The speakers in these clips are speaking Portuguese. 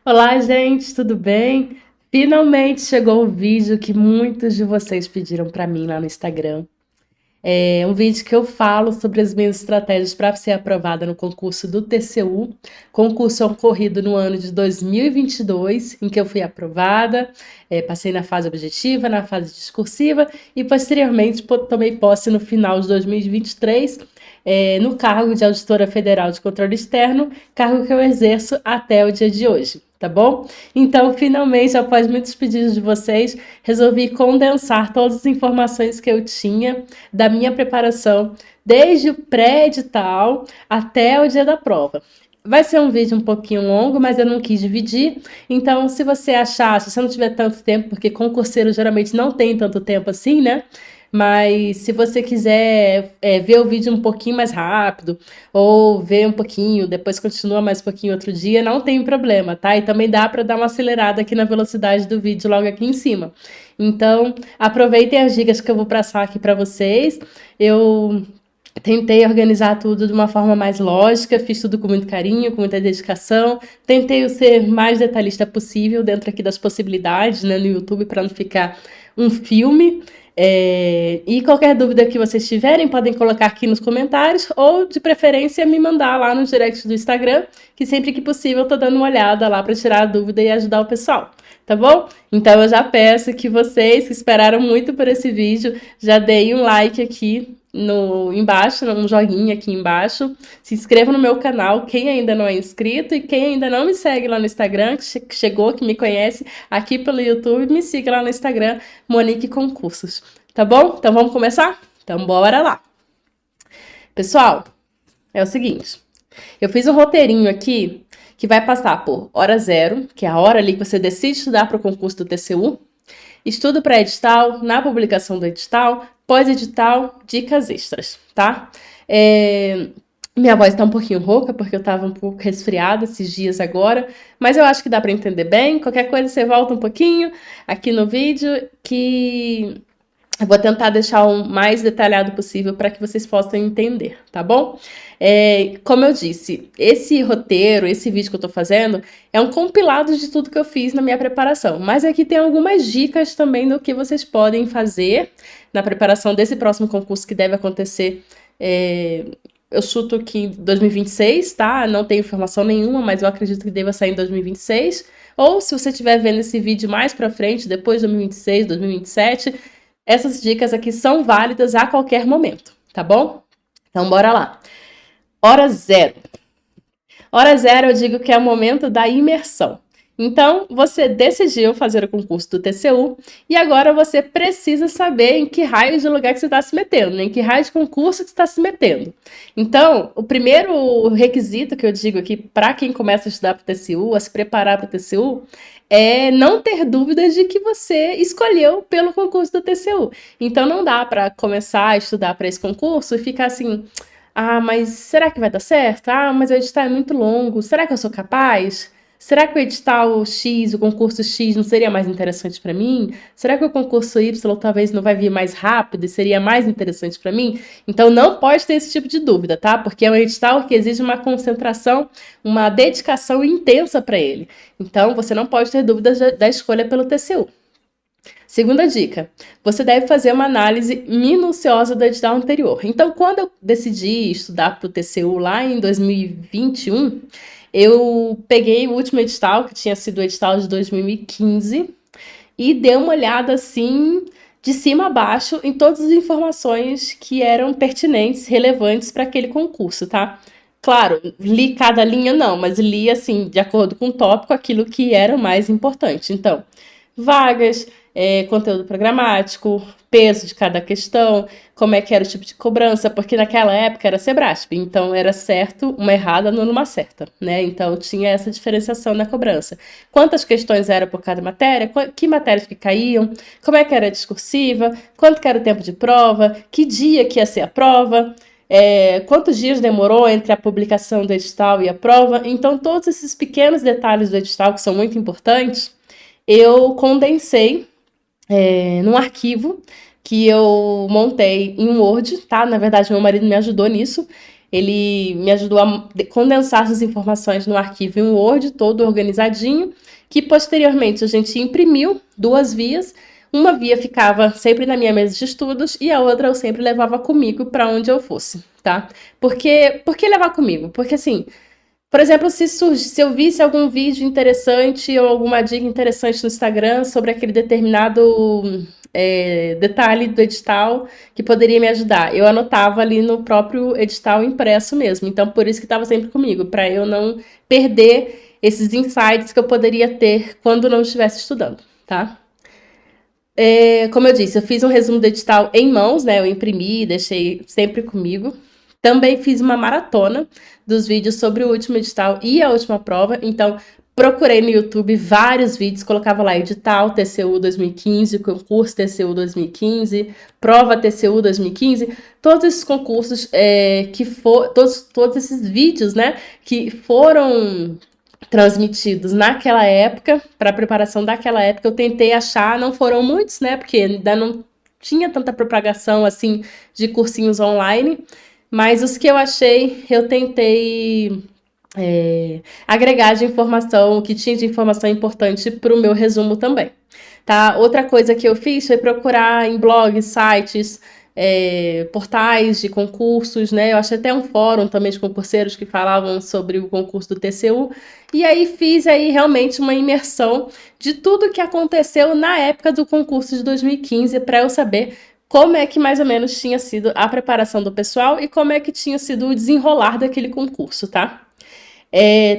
Olá, gente, tudo bem? Finalmente chegou o vídeo que muitos de vocês pediram para mim lá no Instagram. É um vídeo que eu falo sobre as minhas estratégias para ser aprovada no concurso do TCU, concurso ocorrido no ano de 2022, em que eu fui aprovada, passei na fase objetiva, na fase discursiva e posteriormente tomei posse no final de 2023, no cargo de auditora federal de controle externo, cargo que eu exerço até o dia de hoje. Tá bom? Então, finalmente, após muitos pedidos de vocês, resolvi condensar todas as informações que eu tinha da minha preparação, desde o pré-edital até o dia da prova. Vai ser um vídeo um pouquinho longo, mas eu não quis dividir. Então, se você achar, se você não tiver tanto tempo, porque concurseiro geralmente não tem tanto tempo assim, né? Mas se você quiser ver o vídeo um pouquinho mais rápido, ou ver um pouquinho, depois continua mais um pouquinho outro dia, não tem problema, tá? E também dá para dar uma acelerada aqui na velocidade do vídeo logo aqui em cima. Então, aproveitem as dicas que eu vou passar aqui para vocês. Eu tentei organizar tudo de uma forma mais lógica, fiz tudo com muito carinho, com muita dedicação. Tentei ser mais detalhista possível dentro aqui das possibilidades, né, no YouTube, para não ficar um filme. E qualquer dúvida que vocês tiverem, podem colocar aqui nos comentários ou, de preferência, me mandar lá no direct do Instagram, que sempre que possível eu tô dando uma olhada lá para tirar a dúvida e ajudar o pessoal. Tá bom? Então eu já peço que vocês que esperaram muito por esse vídeo, já deem um like aqui embaixo, um joguinho aqui embaixo. Se inscreva no meu canal, quem ainda não é inscrito, e quem ainda não me segue lá no Instagram, que chegou, que me conhece aqui pelo YouTube, me siga lá no Instagram, Monique Concursos. Tá bom? Então vamos começar? Então bora lá. Pessoal, é o seguinte, eu fiz um roteirinho aqui que vai passar por hora zero, que é a hora ali que você decide estudar para o concurso do TCU, estudo pré-edital, na publicação do edital, pós-edital, dicas extras, tá? Minha voz tá um pouquinho rouca, porque eu tava um pouco resfriada esses dias agora, mas eu acho que dá para entender bem. Qualquer coisa você volta um pouquinho aqui no vídeo, que eu vou tentar deixar o mais detalhado possível para que vocês possam entender, tá bom? Como eu disse, esse roteiro, esse vídeo que eu tô fazendo, é um compilado de tudo que eu fiz na minha preparação. Mas aqui tem algumas dicas também do que vocês podem fazer na preparação desse próximo concurso que deve acontecer. Eu chuto que em 2026, tá? Não tenho informação nenhuma, mas eu acredito que deva sair em 2026. Ou se você estiver vendo esse vídeo mais para frente, depois de 2026, 2027, essas dicas aqui são válidas a qualquer momento, tá bom? Então, bora lá. Hora zero. Hora zero eu digo que é o momento da imersão. Então, você decidiu fazer o concurso do TCU e agora você precisa saber em que raio de lugar que você está se metendo, em que raio de concurso que você está se metendo. Então, o primeiro requisito que eu digo aqui para quem começa a estudar para o TCU, a se preparar para o TCU, é não ter dúvidas de que você escolheu pelo concurso do TCU. Então, não dá para começar a estudar para esse concurso e ficar assim: ah, mas será que vai dar certo? Ah, mas o edital é muito longo. Será que eu sou capaz? Será que o edital X, o concurso X, não seria mais interessante para mim? Será que o concurso Y talvez não vai vir mais rápido e seria mais interessante para mim? Então não pode ter esse tipo de dúvida, tá? Porque é um edital que exige uma concentração, uma dedicação intensa para ele. Então você não pode ter dúvidas da escolha pelo TCU. Segunda dica, você deve fazer uma análise minuciosa do edital anterior. Então, quando eu decidi estudar para o TCU lá em 2021, eu peguei o último edital, que tinha sido o edital de 2015, e dei uma olhada assim, de cima a baixo, em todas as informações que eram pertinentes, relevantes para aquele concurso, tá? Claro, li cada linha não, mas li assim, de acordo com o tópico, aquilo que era o mais importante. Então, vagas, conteúdo programático, peso de cada questão, como é que era o tipo de cobrança, porque naquela época era Sebrasp, então era certo uma errada numa certa, né? Então tinha essa diferenciação na cobrança. Quantas questões eram por cada matéria, que matérias que caíam, como é que era a discursiva, quanto que era o tempo de prova, que dia que ia ser a prova, quantos dias demorou entre a publicação do edital e a prova. Então todos esses pequenos detalhes do edital que são muito importantes, eu condensei num arquivo que eu montei em um Word, tá? Na verdade, meu marido me ajudou nisso. Ele me ajudou a condensar as informações no arquivo em Word, todo organizadinho, que posteriormente a gente imprimiu 2 vias. Uma via ficava sempre na minha mesa de estudos e a outra eu sempre levava comigo para onde eu fosse, tá? Por que levar comigo? Porque assim, por exemplo, se eu visse algum vídeo interessante ou alguma dica interessante no Instagram sobre aquele determinado detalhe do edital que poderia me ajudar, eu anotava ali no próprio edital impresso mesmo. Então, por isso que estava sempre comigo, para eu não perder esses insights que eu poderia ter quando não estivesse estudando, tá? Como eu disse, eu fiz um resumo do edital em mãos, né? Eu imprimi, deixei sempre comigo. Também fiz uma maratona dos vídeos sobre o último edital e a última prova. Então, procurei no YouTube vários vídeos, colocava lá edital TCU 2015, concurso TCU 2015, prova TCU 2015, todos esses concursos todos esses vídeos, né, que foram transmitidos naquela época, para a preparação daquela época, eu tentei achar, não foram muitos, né, porque ainda não tinha tanta propagação assim de cursinhos online, mas os que eu achei, eu tentei agregar de informação, o que tinha de informação importante para o meu resumo também. Tá? Outra coisa que eu fiz foi procurar em blogs, sites, portais de concursos, né? Eu achei até um fórum também de concurseiros que falavam sobre o concurso do TCU. E aí fiz aí realmente uma imersão de tudo que aconteceu na época do concurso de 2015 para eu saber como é que mais ou menos tinha sido a preparação do pessoal e como é que tinha sido o desenrolar daquele concurso, tá?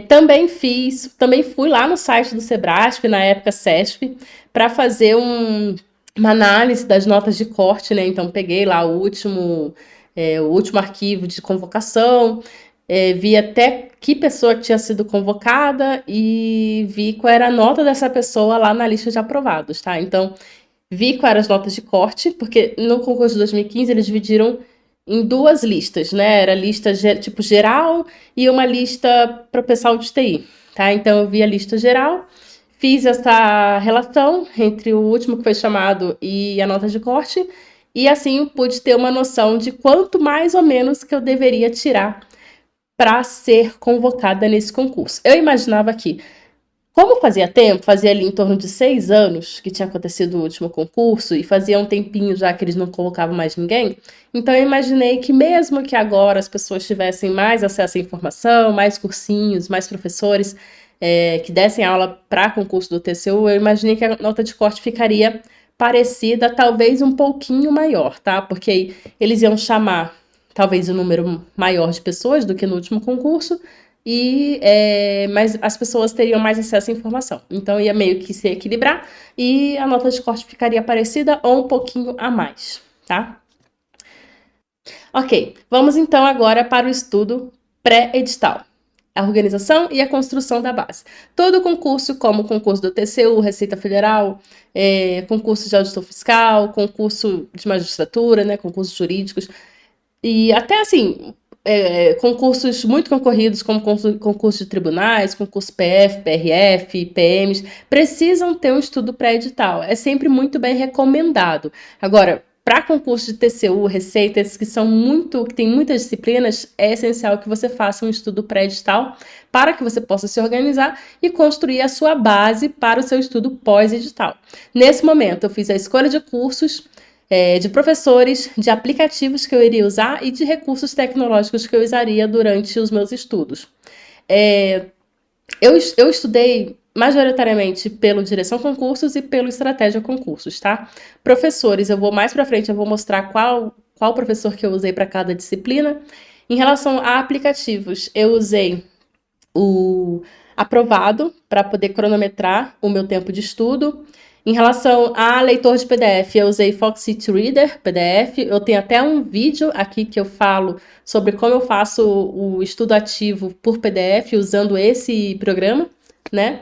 Também fui lá no site do Sebrasp, na época SESP, para fazer uma análise das notas de corte, né? Então, peguei lá o último arquivo de convocação, vi até que pessoa tinha sido convocada e vi qual era a nota dessa pessoa lá na lista de aprovados, tá? Então, vi quais eram as notas de corte, porque no concurso de 2015 eles dividiram em 2 listas, né? Era lista tipo geral e uma lista para o pessoal de TI, tá? Então eu vi a lista geral, fiz essa relação entre o último que foi chamado e a nota de corte, e assim pude ter uma noção de quanto mais ou menos que eu deveria tirar para ser convocada nesse concurso. Eu imaginava que, como fazia tempo, fazia ali em torno de 6 anos que tinha acontecido o último concurso e fazia um tempinho já que eles não colocavam mais ninguém, então eu imaginei que mesmo que agora as pessoas tivessem mais acesso à informação, mais cursinhos, mais professores que dessem aula para concurso do TCU, eu imaginei que a nota de corte ficaria parecida, talvez um pouquinho maior, tá? Porque aí eles iam chamar talvez um número maior de pessoas do que no último concurso, mas as pessoas teriam mais acesso à informação. Então ia meio que se equilibrar e a nota de corte ficaria parecida ou um pouquinho a mais, tá? Ok, vamos então agora para o estudo pré-edital. A organização e a construção da base. Todo concurso, como o concurso do TCU, Receita Federal, concurso de auditor fiscal, concurso de magistratura, né, concursos jurídicos, e até assim, concursos muito concorridos, como concurso de tribunais, concurso PF, PRF, PMs, precisam ter um estudo pré-edital. É sempre muito bem recomendado. Agora, para concurso de TCU, receitas que tem muitas disciplinas, é essencial que você faça um estudo pré-edital para que você possa se organizar e construir a sua base para o seu estudo pós-edital. Nesse momento, eu fiz a escolha de cursos, de professores, de aplicativos que eu iria usar e de recursos tecnológicos que eu usaria durante os meus estudos. Eu estudei majoritariamente pelo Direção Concursos e pelo Estratégia Concursos, tá? Professores, mais pra frente, eu vou mostrar qual professor que eu usei para cada disciplina. Em relação a aplicativos, eu usei o Aprovado para poder cronometrar o meu tempo de estudo. Em relação a leitor de PDF, eu usei Foxit Reader PDF. Eu tenho até um vídeo aqui que eu falo sobre como eu faço o estudo ativo por PDF usando esse programa, né?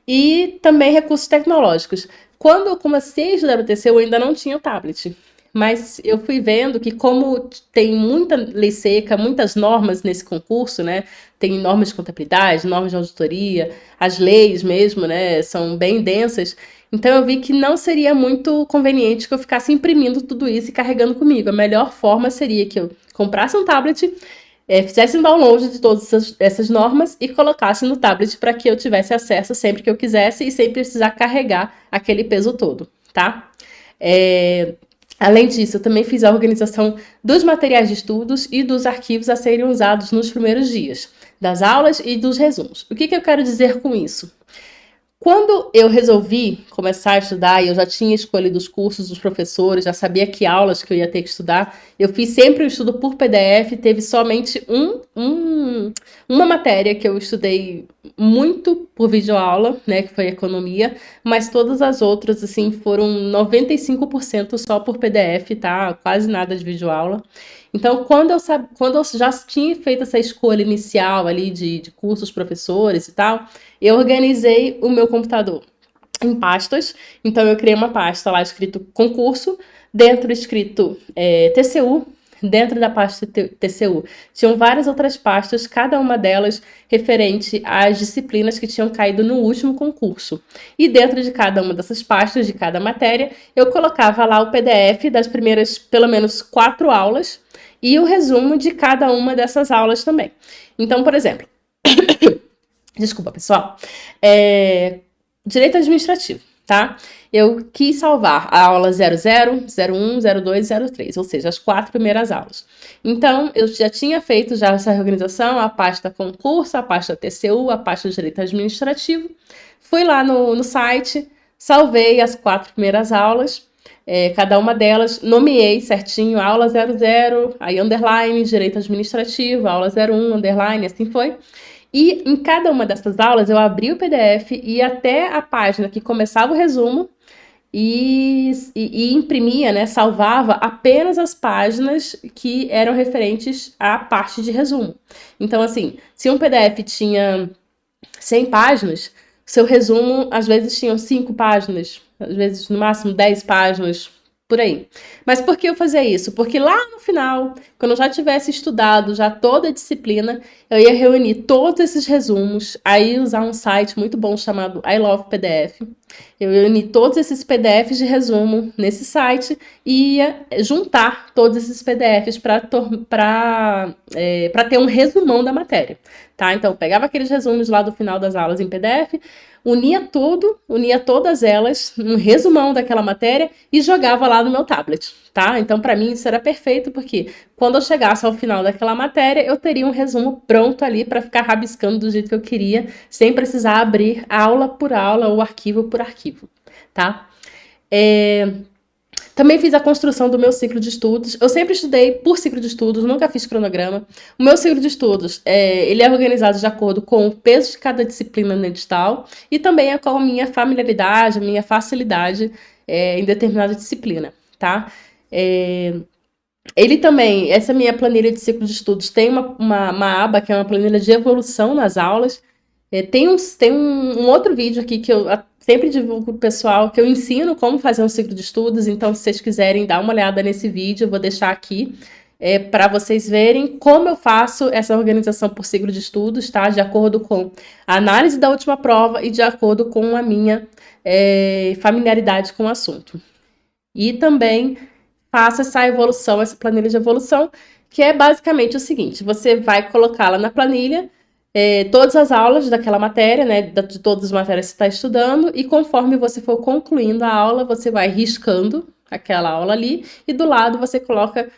E também recursos tecnológicos. Quando eu comecei a estudar o TCU, eu ainda não tinha o tablet. Mas eu fui vendo que como tem muita lei seca, muitas normas nesse concurso, né? Tem normas de contabilidade, normas de auditoria, as leis mesmo, né? São bem densas. Então eu vi que não seria muito conveniente que eu ficasse imprimindo tudo isso e carregando comigo. A melhor forma seria que eu comprasse um tablet, fizesse um download de todas essas normas e colocasse no tablet para que eu tivesse acesso sempre que eu quisesse e sem precisar carregar aquele peso todo, tá? Além disso, eu também fiz a organização dos materiais de estudos e dos arquivos a serem usados nos primeiros dias, das aulas e dos resumos. O que eu quero dizer com isso? Quando eu resolvi começar a estudar e eu já tinha escolhido os cursos dos professores, já sabia que aulas que eu ia ter que estudar, eu fiz sempre o estudo por PDF, teve somente uma matéria que eu estudei muito por videoaula, né, que foi economia, mas todas as outras, assim, foram 95% só por PDF, tá? Quase nada de videoaula. Então, quando eu já tinha feito essa escolha inicial ali de cursos, professores e tal, eu organizei o meu computador em pastas. Então, eu criei uma pasta lá escrito concurso, dentro escrito TCU. Dentro da pasta TCU tinham várias outras pastas, cada uma delas referente às disciplinas que tinham caído no último concurso. E dentro de cada uma dessas pastas, de cada matéria, eu colocava lá o PDF das primeiras, pelo menos, 4 aulas e o resumo de cada uma dessas aulas também. Então, por exemplo, desculpa, pessoal, direito administrativo, tá? Eu quis salvar a aula 00, 01, 02 e 03, ou seja, as 4 primeiras aulas. Então, eu já tinha feito já essa reorganização, a pasta concurso, a pasta TCU, a pasta de direito administrativo. Fui lá no site, salvei as 4 primeiras aulas, cada uma delas, nomeei certinho, aula 00, aí underline, direito administrativo, aula 01, underline, assim foi. E em cada uma dessas aulas eu abri o PDF e ia até a página que começava o resumo e imprimia, né, salvava apenas as páginas que eram referentes à parte de resumo. Então, assim, se um PDF tinha 100 páginas, seu resumo às vezes tinha 5 páginas, às vezes no máximo 10 páginas, por aí. Mas por que eu fazia isso? Porque lá no final, quando eu já tivesse estudado já toda a disciplina, eu ia reunir todos esses resumos, aí usar um site muito bom chamado I Love PDF. Eu ia unir todos esses PDFs de resumo nesse site e ia juntar todos esses PDFs para ter um resumão da matéria, tá? Então, eu pegava aqueles resumos lá do final das aulas em PDF, unia tudo, unia todas elas, um resumão daquela matéria e jogava lá no meu tablet, tá? Então, para mim, isso era perfeito, porque quando eu chegasse ao final daquela matéria, eu teria um resumo pronto ali para ficar rabiscando do jeito que eu queria, sem precisar abrir aula por aula ou arquivo por arquivo, tá? Também fiz a construção do meu ciclo de estudos. Eu sempre estudei por ciclo de estudos, nunca fiz cronograma. O meu ciclo de estudos, ele é organizado de acordo com o peso de cada disciplina no edital e também com a minha familiaridade, a minha facilidade em determinada disciplina, tá? Ele também, essa minha planilha de ciclo de estudos tem uma aba que é uma planilha de evolução nas aulas. Tem um outro vídeo aqui que eu sempre divulgo para o pessoal, que eu ensino como fazer um ciclo de estudos, então se vocês quiserem dar uma olhada nesse vídeo, eu vou deixar aqui para vocês verem como eu faço essa organização por ciclo de estudos, tá? De acordo com a análise da última prova e de acordo com a minha familiaridade com o assunto. E também faço essa evolução, essa planilha de evolução, que é basicamente o seguinte, você vai colocá-la na planilha, todas as aulas daquela matéria, né, de todas as matérias que você está estudando, e conforme você for concluindo a aula, você vai riscando aquela aula ali, e do lado você coloca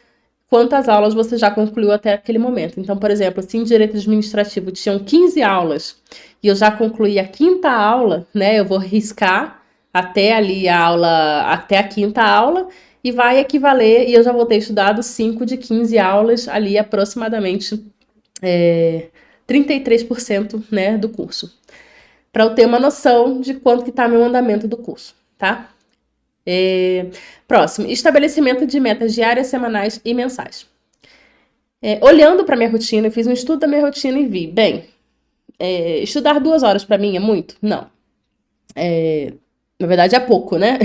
quantas aulas você já concluiu até aquele momento. Então, por exemplo, se em Direito Administrativo tinham 15 aulas, e eu já concluí a 5ª aula, né, eu vou riscar até ali a aula, até a 5ª aula, e vai equivaler, e eu já vou ter estudado 5 de 15 aulas ali, aproximadamente 33%, né, do curso. Para eu ter uma noção de quanto que está meu andamento do curso, tá? Próximo, estabelecimento de metas diárias, semanais e mensais. Olhando para minha rotina, eu fiz um estudo da minha rotina e vi, bem, estudar 2 horas para mim é muito? Não. Na verdade, é pouco, né?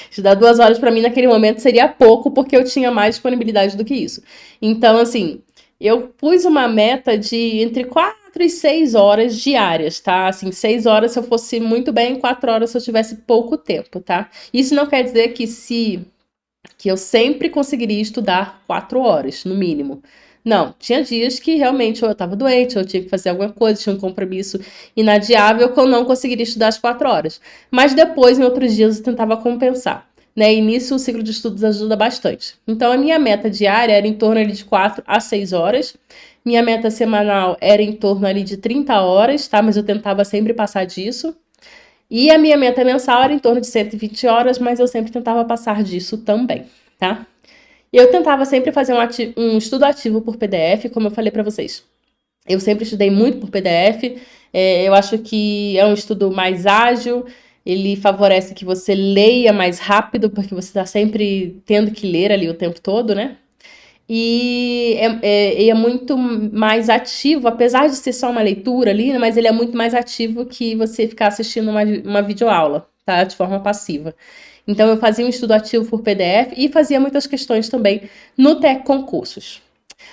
Estudar 2 horas para mim naquele momento seria pouco, porque eu tinha mais disponibilidade do que isso. Então, assim, eu pus uma meta de entre 4 e 6 horas diárias, tá? Assim, 6 horas se eu fosse muito bem, 4 horas se eu tivesse pouco tempo, tá? Isso não quer dizer que eu sempre conseguiria estudar 4 horas, no mínimo. Não, tinha dias que realmente ou eu estava doente, ou eu tinha que fazer alguma coisa, tinha um compromisso inadiável que eu não conseguiria estudar as 4 horas. Mas depois, em outros dias, eu tentava compensar. Né? E nisso o ciclo de estudos ajuda bastante. Então, a minha meta diária era em torno ali, de 4 a 6 horas. Minha meta semanal era em torno ali de 30 horas, tá? Mas eu tentava sempre passar disso. E a minha meta mensal era em torno de 120 horas, mas eu sempre tentava passar disso também, tá? Eu tentava sempre fazer um estudo ativo por PDF, como eu falei para vocês. Eu sempre estudei muito por PDF. Eu acho que é um estudo mais ágil, ele favorece que você leia mais rápido, porque você está sempre tendo que ler ali o tempo todo, né? E é muito mais ativo, apesar de ser só uma leitura ali, né, mas ele é muito mais ativo que você ficar assistindo uma videoaula, tá? De forma passiva. Então, eu fazia um estudo ativo por PDF e fazia muitas questões também no Tec Concursos.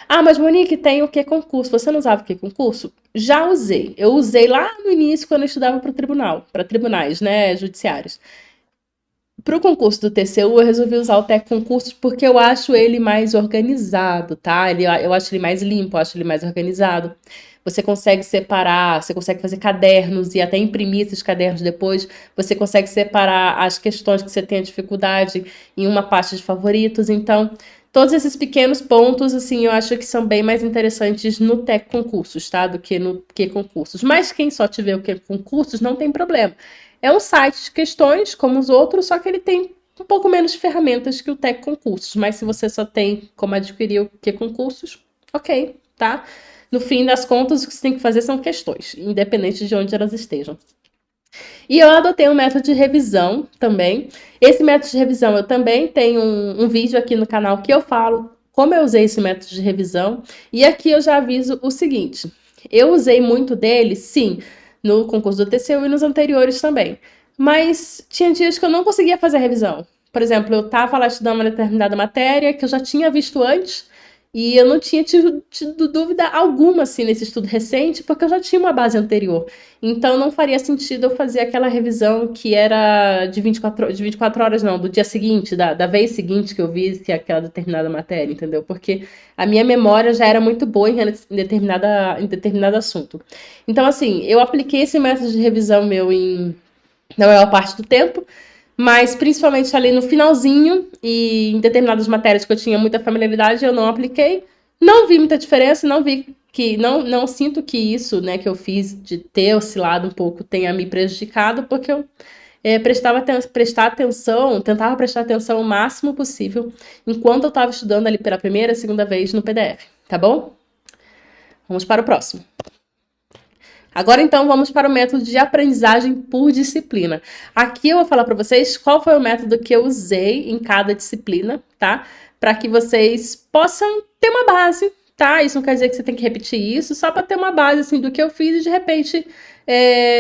Ah, mas Monique, tem o que concurso? Você não usava o que concurso? Já usei. Eu usei lá no início quando eu estudava para o tribunal, para tribunais, né, judiciários. Para o concurso do TCU, eu resolvi usar o Tec Concursos porque eu acho ele mais organizado, tá? Eu acho ele mais limpo, eu acho ele mais organizado. Você consegue separar, você consegue fazer cadernos e até imprimir esses cadernos depois. Você consegue separar as questões que você tem dificuldade em uma pasta de favoritos. Então, todos esses pequenos pontos, assim, eu acho que são bem mais interessantes no Tec Concursos, tá? Do que no que concursos. Mas quem só tiver o que concursos, não tem problema. É um site de questões, como os outros, só que ele tem um pouco menos de ferramentas que o Tec Concursos. Mas se você só tem como adquirir o que concursos, ok, tá? No fim das contas, o que você tem que fazer são questões, independente de onde elas estejam. E eu adotei um método de revisão também. Esse método de revisão, eu também tenho um vídeo aqui no canal que eu falo como eu usei esse método de revisão. E aqui eu já aviso o seguinte: eu usei muito dele, sim, no concurso do TCU e nos anteriores também. Mas tinha dias que eu não conseguia fazer a revisão. Por exemplo, eu estava lá estudando uma determinada matéria que eu já tinha visto antes e eu não tinha tido dúvida alguma assim nesse estudo recente, porque eu já tinha uma base anterior. Então não faria sentido eu fazer aquela revisão que era de 24 horas, não, do dia seguinte, da vez seguinte que eu vi aquela determinada matéria, entendeu? Porque a minha memória já era muito boa em determinado assunto. Então, assim, eu apliquei esse método de revisão meu na maior parte do tempo, mas principalmente ali no finalzinho e em determinadas matérias que eu tinha muita familiaridade, eu não apliquei. Não vi muita diferença, não sinto que isso, né, que eu fiz de ter oscilado um pouco tenha me prejudicado, porque eu tentava prestar atenção o máximo possível enquanto eu estava estudando ali pela primeira, segunda vez no PDF, tá bom? Vamos para o próximo. Agora, então, vamos para o método de aprendizagem por disciplina. Aqui eu vou falar para vocês qual foi o método que eu usei em cada disciplina, tá? Para que vocês possam ter uma base, tá? Isso não quer dizer que você tem que repetir isso, só para ter uma base, assim, do que eu fiz e, de repente,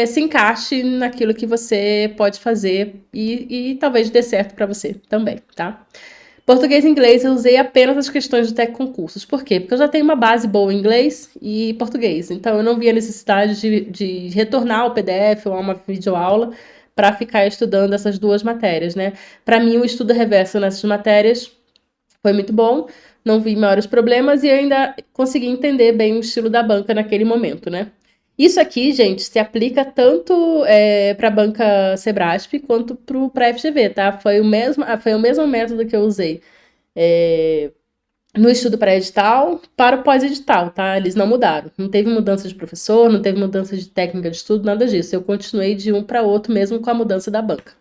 se encaixe naquilo que você pode fazer e talvez dê certo para você também, tá? Português e inglês eu usei apenas as questões do Tec Concursos. Por quê? Porque eu já tenho uma base boa em inglês e português. Então eu não via necessidade de retornar ao PDF ou a uma videoaula para ficar estudando essas duas matérias, né? Para mim, o estudo reverso nessas matérias foi muito bom, não vi maiores problemas e ainda consegui entender bem o estilo da banca naquele momento, né? Isso aqui, gente, se aplica tanto para a banca Sebrasp quanto para a FGV, tá? Foi o mesmo método que eu usei no estudo pré-edital para o pós-edital, tá? Eles não mudaram. Não teve mudança de professor, não teve mudança de técnica de estudo, nada disso. Eu continuei de um para outro mesmo com a mudança da banca.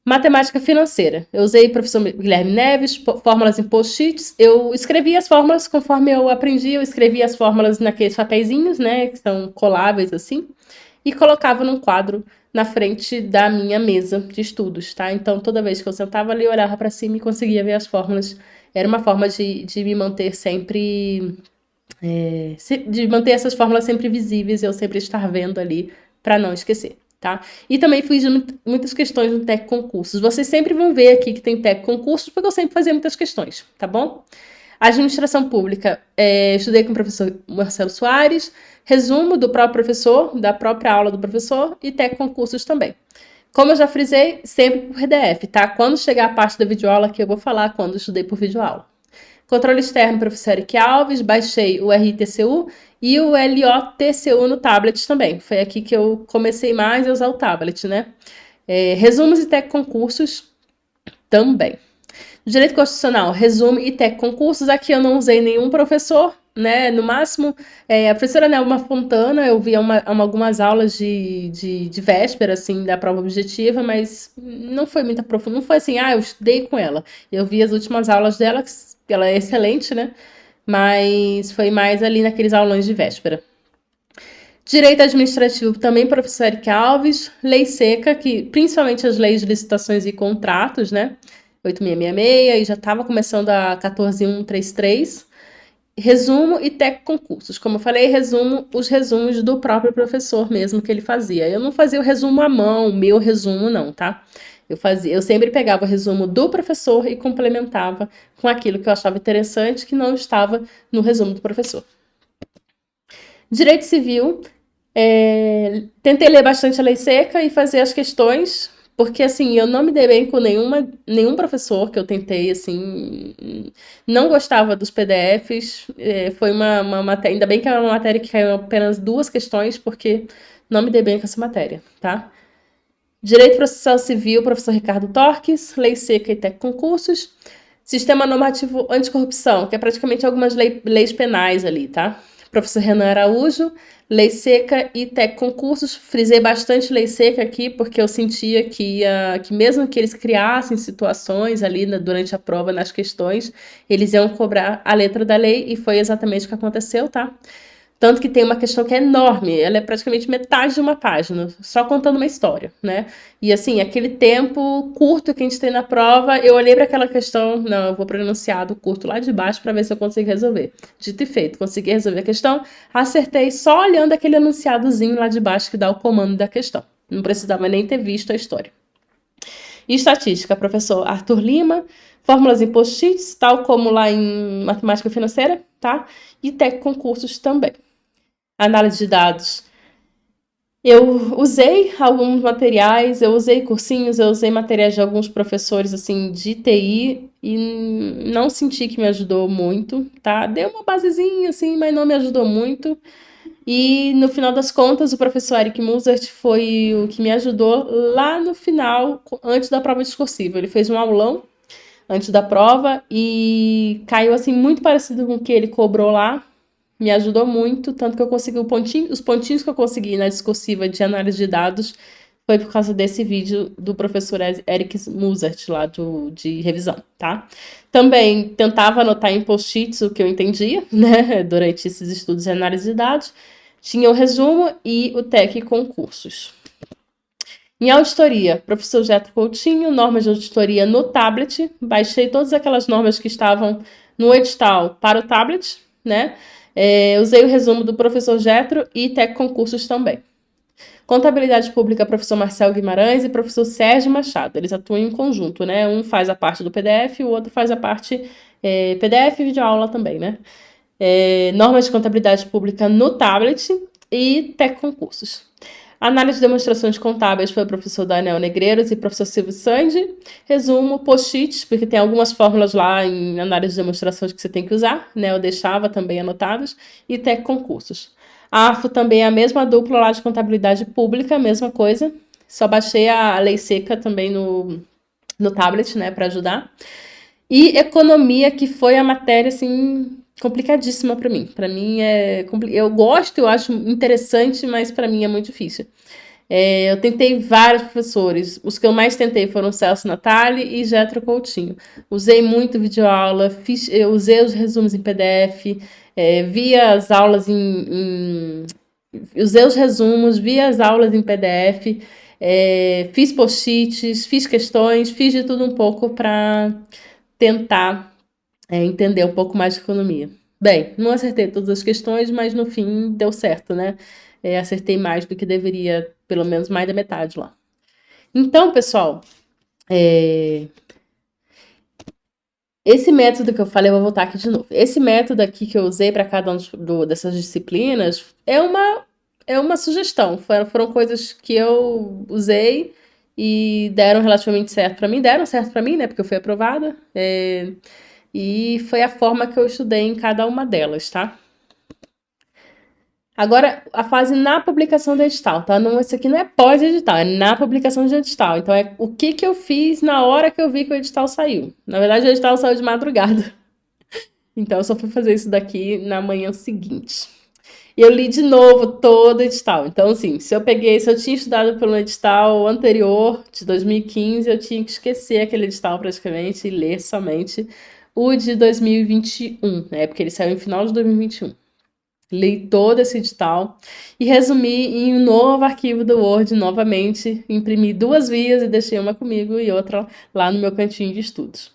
Matemática financeira. Eu usei o professor Guilherme Neves, fórmulas em post-its. Eu escrevi as fórmulas conforme eu aprendi. Eu escrevia as fórmulas naqueles papeizinhos, né, que são coláveis assim, e colocava num quadro na frente da minha mesa de estudos, tá? Então, toda vez que eu sentava ali, eu olhava para cima e conseguia ver as fórmulas. Era uma forma de me manter sempre... de manter essas fórmulas sempre visíveis, eu sempre estar vendo ali para não esquecer. Tá? E também fiz muitas questões no Tec Concursos. Vocês sempre vão ver aqui que tem Tec Concursos, porque eu sempre fazia muitas questões, tá bom? Administração Pública, estudei com o professor Marcelo Soares, resumo do próprio professor, da própria aula do professor, e Tec Concursos também. Como eu já frisei, sempre por PDF, tá? Quando chegar a parte da videoaula, que eu vou falar quando eu estudei por videoaula. Controle externo, professor Eric Alves, baixei o RTCU e o LOTCU no tablet também. Foi aqui que eu comecei mais a usar o tablet, né? Resumos e tech concursos também. Direito Constitucional, resumo e tech concursos. Aqui eu não usei nenhum professor, né? No máximo, a professora Nelma Fontana, eu vi algumas aulas de véspera, assim, da prova objetiva, mas não foi muito aprofundado. Não foi assim, eu estudei com ela. Eu vi as últimas aulas dela, que ela é excelente, né? Mas foi mais ali naqueles aulões de véspera. Direito administrativo, também professor Eric Alves. Lei seca, que principalmente as leis de licitações e contratos, né? 8666, e já estava começando a 14133. Resumo e tech concursos. Como eu falei, os resumos do próprio professor mesmo que ele fazia. Eu não fazia o resumo à mão, o meu resumo não, tá? Eu sempre pegava o resumo do professor e complementava com aquilo que eu achava interessante que não estava no resumo do professor. Direito civil, tentei ler bastante a lei seca e fazer as questões, porque assim, eu não me dei bem com nenhum professor que eu tentei, assim, não gostava dos PDFs, foi uma matéria, ainda bem que era uma matéria que caiu apenas 2 questões, porque não me dei bem com essa matéria, tá? Direito Processual Civil, professor Ricardo Torques, lei seca e tech concursos, sistema normativo anticorrupção, que é praticamente algumas leis penais ali, tá? Professor Renan Araújo, lei seca e tech concursos. Frisei bastante lei seca aqui, porque eu sentia que mesmo que eles criassem situações ali durante a prova, nas questões, eles iam cobrar a letra da lei, e foi exatamente o que aconteceu, tá? Tanto que tem uma questão que é enorme, ela é praticamente metade de uma página, só contando uma história, né? E assim, aquele tempo curto que a gente tem na prova, eu olhei para aquela questão, não, eu vou para o enunciado curto lá de baixo para ver se eu consigo resolver. Dito e feito, consegui resolver a questão, acertei só olhando aquele enunciadozinho lá de baixo que dá o comando da questão. Não precisava nem ter visto a história. E estatística, professor Arthur Lima, fórmulas em post-its, tal como lá em matemática financeira, tá? E tech concursos também. Análise de dados. Eu usei alguns materiais, eu usei cursinhos, eu usei materiais de alguns professores, assim, de TI, e não senti que me ajudou muito, tá? Deu uma basezinha, assim, mas não me ajudou muito. E, no final das contas, o professor Eric Musert foi o que me ajudou lá no final, antes da prova discursiva. Ele fez um aulão antes da prova e caiu, assim, muito parecido com o que ele cobrou lá. Me ajudou muito, tanto que eu consegui os pontinhos que eu consegui na discursiva de análise de dados foi por causa desse vídeo do professor Eric Musert, lá de revisão, tá? Também tentava anotar em post-its o que eu entendia, né, durante esses estudos de análise de dados. Tinha o resumo e o TEC concursos. Em auditoria, professor Getro Coutinho, normas de auditoria no tablet. Baixei todas aquelas normas que estavam no edital para o tablet, né? Usei o resumo do professor Getro e tech concursos também. Contabilidade pública, professor Marcel Guimarães e professor Sérgio Machado. Eles atuam em conjunto, né? Um faz a parte do PDF, o outro faz a parte PDF e videoaula também, né? Normas de contabilidade pública no tablet e tech concursos. Análise de demonstrações contábeis foi o professor Daniel Negreiros e o professor Silvio Sandi. Resumo, post-its, porque tem algumas fórmulas lá em análise de demonstrações que você tem que usar, né? Eu deixava também anotadas. E tech concursos. A AFO também é a mesma dupla lá de contabilidade pública, mesma coisa. Só baixei a lei seca também no tablet, né, para ajudar. E economia, que foi a matéria, assim, complicadíssima para mim. Para mim eu gosto, eu acho interessante, mas para mim é muito difícil. Eu tentei vários professores. Os que eu mais tentei foram Celso Natali e Getro Coutinho. Usei muito videoaula, eu usei os resumos em PDF, vi as aulas usei os resumos, vi as aulas em PDF, fiz post-its, fiz questões, fiz de tudo um pouco para tentar entender um pouco mais de economia. Bem, não acertei todas as questões, mas no fim deu certo, né? Acertei mais do que deveria, pelo menos mais da metade lá. Então, pessoal, esse método que eu falei, eu vou voltar aqui de novo. Esse método aqui que eu usei para cada uma dessas disciplinas é uma sugestão. Foram coisas que eu usei e deram relativamente certo para mim. Deram certo para mim, né? Porque eu fui aprovada. e foi a forma que eu estudei em cada uma delas, tá? Agora, a fase na publicação do edital, tá? Não, isso aqui não é pós-edital, é na publicação do edital. Então, é o que eu fiz na hora que eu vi que o edital saiu. Na verdade, o edital saiu de madrugada. Então, eu só fui fazer isso daqui na manhã seguinte. E eu li de novo todo o edital. Então, assim, se eu tinha estudado pelo edital anterior, de 2015, eu tinha que esquecer aquele edital praticamente e ler somente o de 2021, né? Porque ele saiu no final de 2021. Li todo esse edital e resumi em um novo arquivo do Word novamente. Imprimi 2 vias e deixei uma comigo e outra lá no meu cantinho de estudos.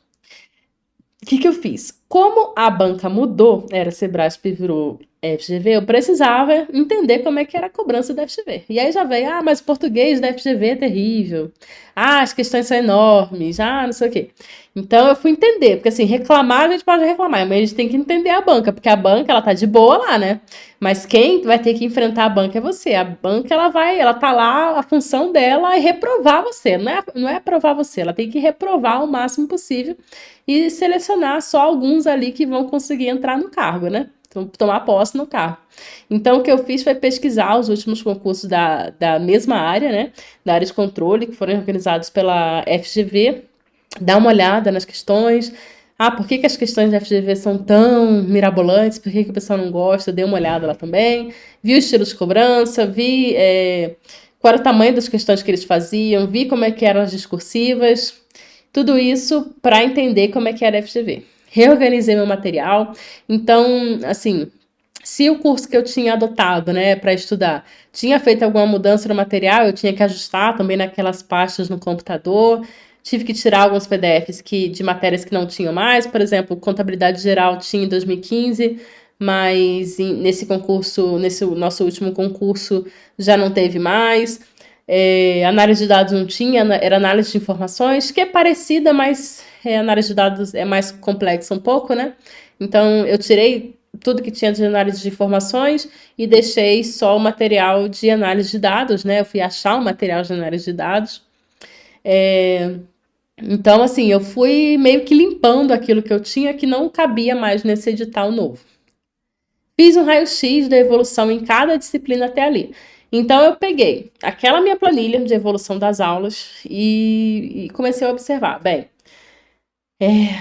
O que eu fiz? Como a banca mudou, era Sebrasp virou FGV, eu precisava entender como é que era a cobrança da FGV. E aí já veio, mas o português da FGV é terrível. As questões são enormes. Não sei o quê. Então eu fui entender, porque assim, reclamar a gente pode reclamar, mas a gente tem que entender a banca, porque a banca, ela tá de boa lá, né? Mas quem vai ter que enfrentar a banca é você. A banca, ela tá lá, a função dela é reprovar você, não é aprovar você, ela tem que reprovar o máximo possível e selecionar só alguns ali que vão conseguir entrar no cargo, né? Então, tomar posse no cargo. Então, o que eu fiz foi pesquisar os últimos concursos da mesma área, né? Da área de controle, que foram organizados pela FGV, dar uma olhada nas questões. Por que as questões da FGV são tão mirabolantes? Por que o pessoal não gosta? Dei uma olhada lá também. Vi o estilo de cobrança, vi qual era o tamanho das questões que eles faziam, vi como é que eram as discursivas. Tudo isso para entender como é que era a FGV. Reorganizei meu material. Então, assim, se o curso que eu tinha adotado, né, para estudar, tinha feito alguma mudança no material, eu tinha que ajustar também naquelas pastas no computador. Tive que tirar alguns PDFs de matérias que não tinham mais. Por exemplo, contabilidade geral tinha em 2015, mas nesse concurso, nesse nosso último concurso, já não teve mais. Análise de dados não tinha, era análise de informações, que é parecida, mas análise de dados é mais complexa um pouco, né? Então, eu tirei tudo que tinha de análise de informações e deixei só o material de análise de dados, né? Eu fui achar o material de análise de dados. Então, assim, eu fui meio que limpando aquilo que eu tinha que não cabia mais nesse edital novo. Fiz um raio-x da evolução em cada disciplina até ali. Então, eu peguei aquela minha planilha de evolução das aulas e comecei a observar. Bem,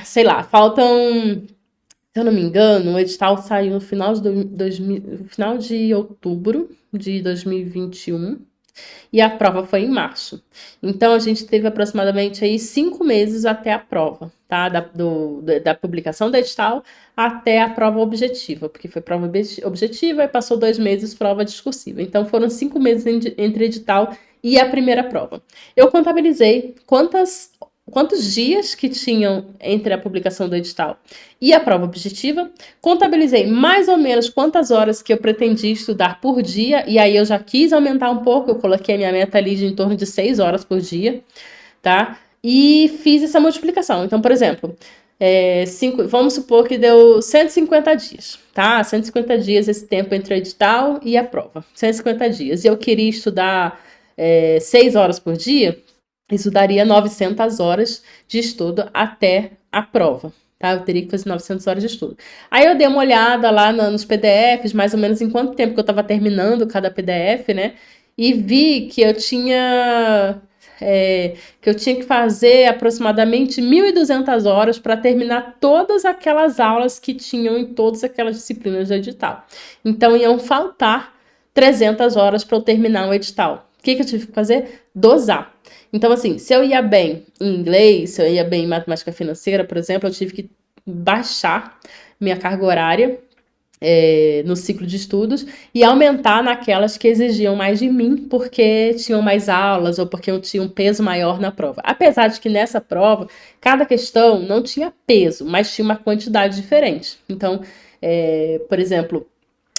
sei lá, faltam, se eu não me engano, o edital saiu no final final de outubro de 2021 e a prova foi em março. Então, a gente teve aproximadamente aí 5 meses até a prova, tá? Da publicação do edital até a prova objetiva, porque foi prova objetiva e passou 2 meses prova discursiva. Então, foram 5 meses entre edital e a primeira prova. Eu contabilizei quantos dias que tinham entre a publicação do edital e a prova objetiva, contabilizei mais ou menos quantas horas que eu pretendia estudar por dia, e aí eu já quis aumentar um pouco, eu coloquei a minha meta ali de em torno de 6 horas por dia, tá? E fiz essa multiplicação. Então, por exemplo, vamos supor que deu 150 dias, tá? 150 dias esse tempo entre o edital e a prova, 150 dias. E eu queria estudar 6 horas por dia, isso daria 900 horas de estudo até a prova, tá? Eu teria que fazer 900 horas de estudo. Aí eu dei uma olhada lá nos PDFs, mais ou menos em quanto tempo que eu estava terminando cada PDF, né? E vi que eu tinha que fazer aproximadamente 1.200 horas para terminar todas aquelas aulas que tinham em todas aquelas disciplinas do edital. Então, iam faltar 300 horas para eu terminar o edital. O que eu tive que fazer? Dosar. Então, assim, se eu ia bem em inglês, se eu ia bem em matemática financeira, por exemplo, eu tive que baixar minha carga horária no ciclo de estudos e aumentar naquelas que exigiam mais de mim, porque tinham mais aulas ou porque eu tinha um peso maior na prova. Apesar de que nessa prova, cada questão não tinha peso, mas tinha uma quantidade diferente. Então, por exemplo,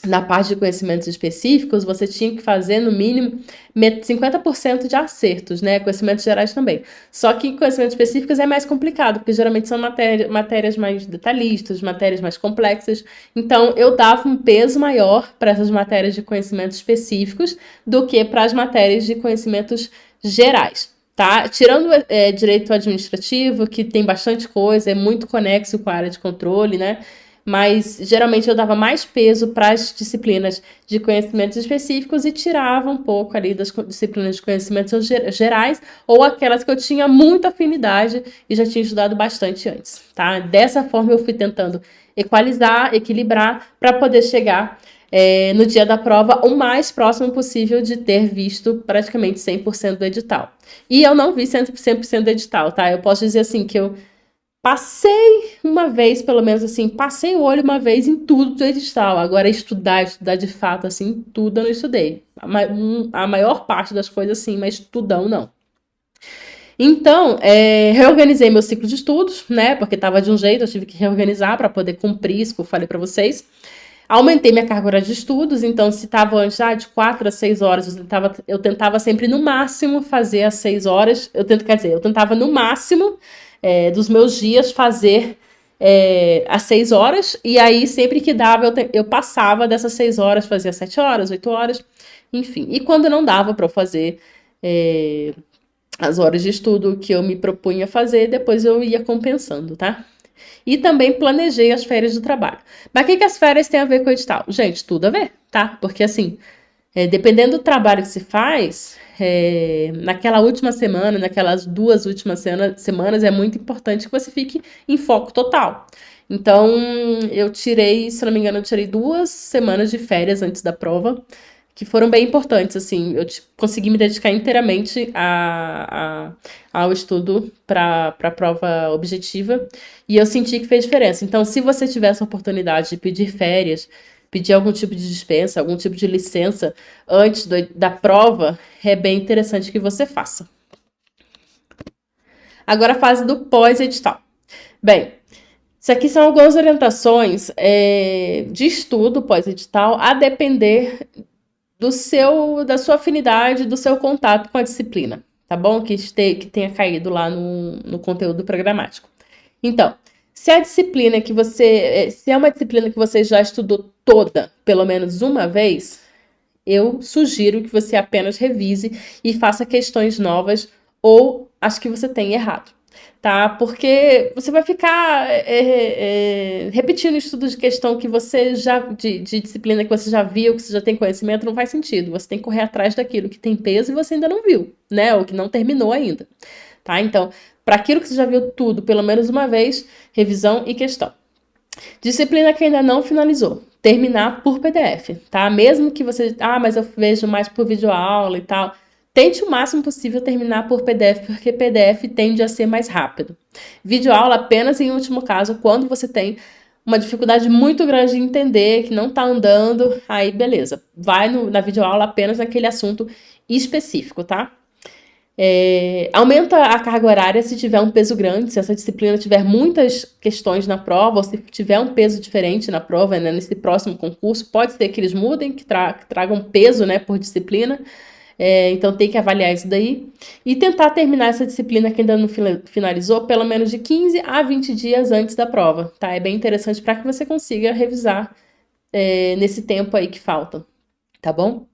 na parte de conhecimentos específicos, você tinha que fazer, no mínimo, 50% de acertos, né? Conhecimentos gerais também. Só que conhecimentos específicos é mais complicado, porque geralmente são matérias mais detalhistas, matérias mais complexas. Então, eu dava um peso maior para essas matérias de conhecimentos específicos do que para as matérias de conhecimentos gerais. tá? Tirando direito administrativo, que tem bastante coisa, é muito conexo com a área de controle, né? Mas geralmente eu dava mais peso para as disciplinas de conhecimentos específicos e tirava um pouco ali das disciplinas de conhecimentos gerais ou aquelas que eu tinha muita afinidade e já tinha estudado bastante antes, tá? Dessa forma eu fui tentando equalizar, equilibrar para poder chegar no dia da prova o mais próximo possível de ter visto praticamente 100% do edital. E eu não vi 100% do edital, tá? Eu posso dizer assim que eu passei uma vez, pelo menos assim, passei o olho uma vez em tudo do edital. Agora, estudar de fato, assim, tudo eu não estudei. A maior parte das coisas, sim, mas tudão não. Então, reorganizei meu ciclo de estudos, né? Porque estava de um jeito, eu tive que reorganizar para poder cumprir isso que eu falei para vocês. Aumentei minha carga horária de estudos, então se estava antes de 4 a 6 horas, eu tentava sempre no máximo fazer às 6 horas. Eu tentava no máximo dos meus dias fazer às 6 horas, e aí sempre que dava eu passava dessas 6 horas, fazia 7 horas, 8 horas, enfim. E quando não dava para eu fazer as horas de estudo que eu me propunha fazer, depois eu ia compensando, tá? E também planejei as férias do trabalho. Mas o que as férias têm a ver com o edital? Gente, tudo a ver, tá? Porque assim, dependendo do trabalho que se faz, naquela última semana, naquelas 2 últimas semanas, é muito importante que você fique em foco total. Então, eu tirei, se não me engano, 2 semanas de férias antes da prova, que foram bem importantes, assim, eu consegui me dedicar inteiramente ao estudo para a prova objetiva, e eu senti que fez diferença. Então, se você tiver essa oportunidade de pedir férias, pedir algum tipo de dispensa, algum tipo de licença antes da prova, é bem interessante que você faça. Agora a fase do pós-edital. Bem, isso aqui são algumas orientações de estudo pós-edital, a depender da sua afinidade, do seu contato com a disciplina, tá bom? Que tenha caído lá no conteúdo programático. Então, se é uma disciplina que você já estudou toda, pelo menos uma vez, eu sugiro que você apenas revise e faça questões novas ou as que você tem errado, tá? Porque você vai ficar repetindo estudos de questão que você de disciplina que você já viu, que você já tem conhecimento, não faz sentido. Você tem que correr atrás daquilo que tem peso e você ainda não viu, né? Ou que não terminou ainda, tá? Então, para aquilo que você já viu tudo, pelo menos uma vez, revisão e questão. Disciplina que ainda não finalizou. Terminar por PDF, tá? Mesmo que você... mas eu vejo mais por videoaula e tal. Tente o máximo possível terminar por PDF, porque PDF tende a ser mais rápido. Videoaula apenas em último caso, quando você tem uma dificuldade muito grande de entender, que não tá andando, aí beleza. Vai na videoaula apenas naquele assunto específico, tá? Aumenta a carga horária se tiver um peso grande, se essa disciplina tiver muitas questões na prova, ou se tiver um peso diferente na prova, né, nesse próximo concurso, pode ser que eles mudem, que tragam peso, né, por disciplina, então tem que avaliar isso daí, e tentar terminar essa disciplina que ainda não finalizou, pelo menos de 15 a 20 dias antes da prova, tá? É bem interessante para que você consiga revisar nesse tempo aí que falta, tá bom?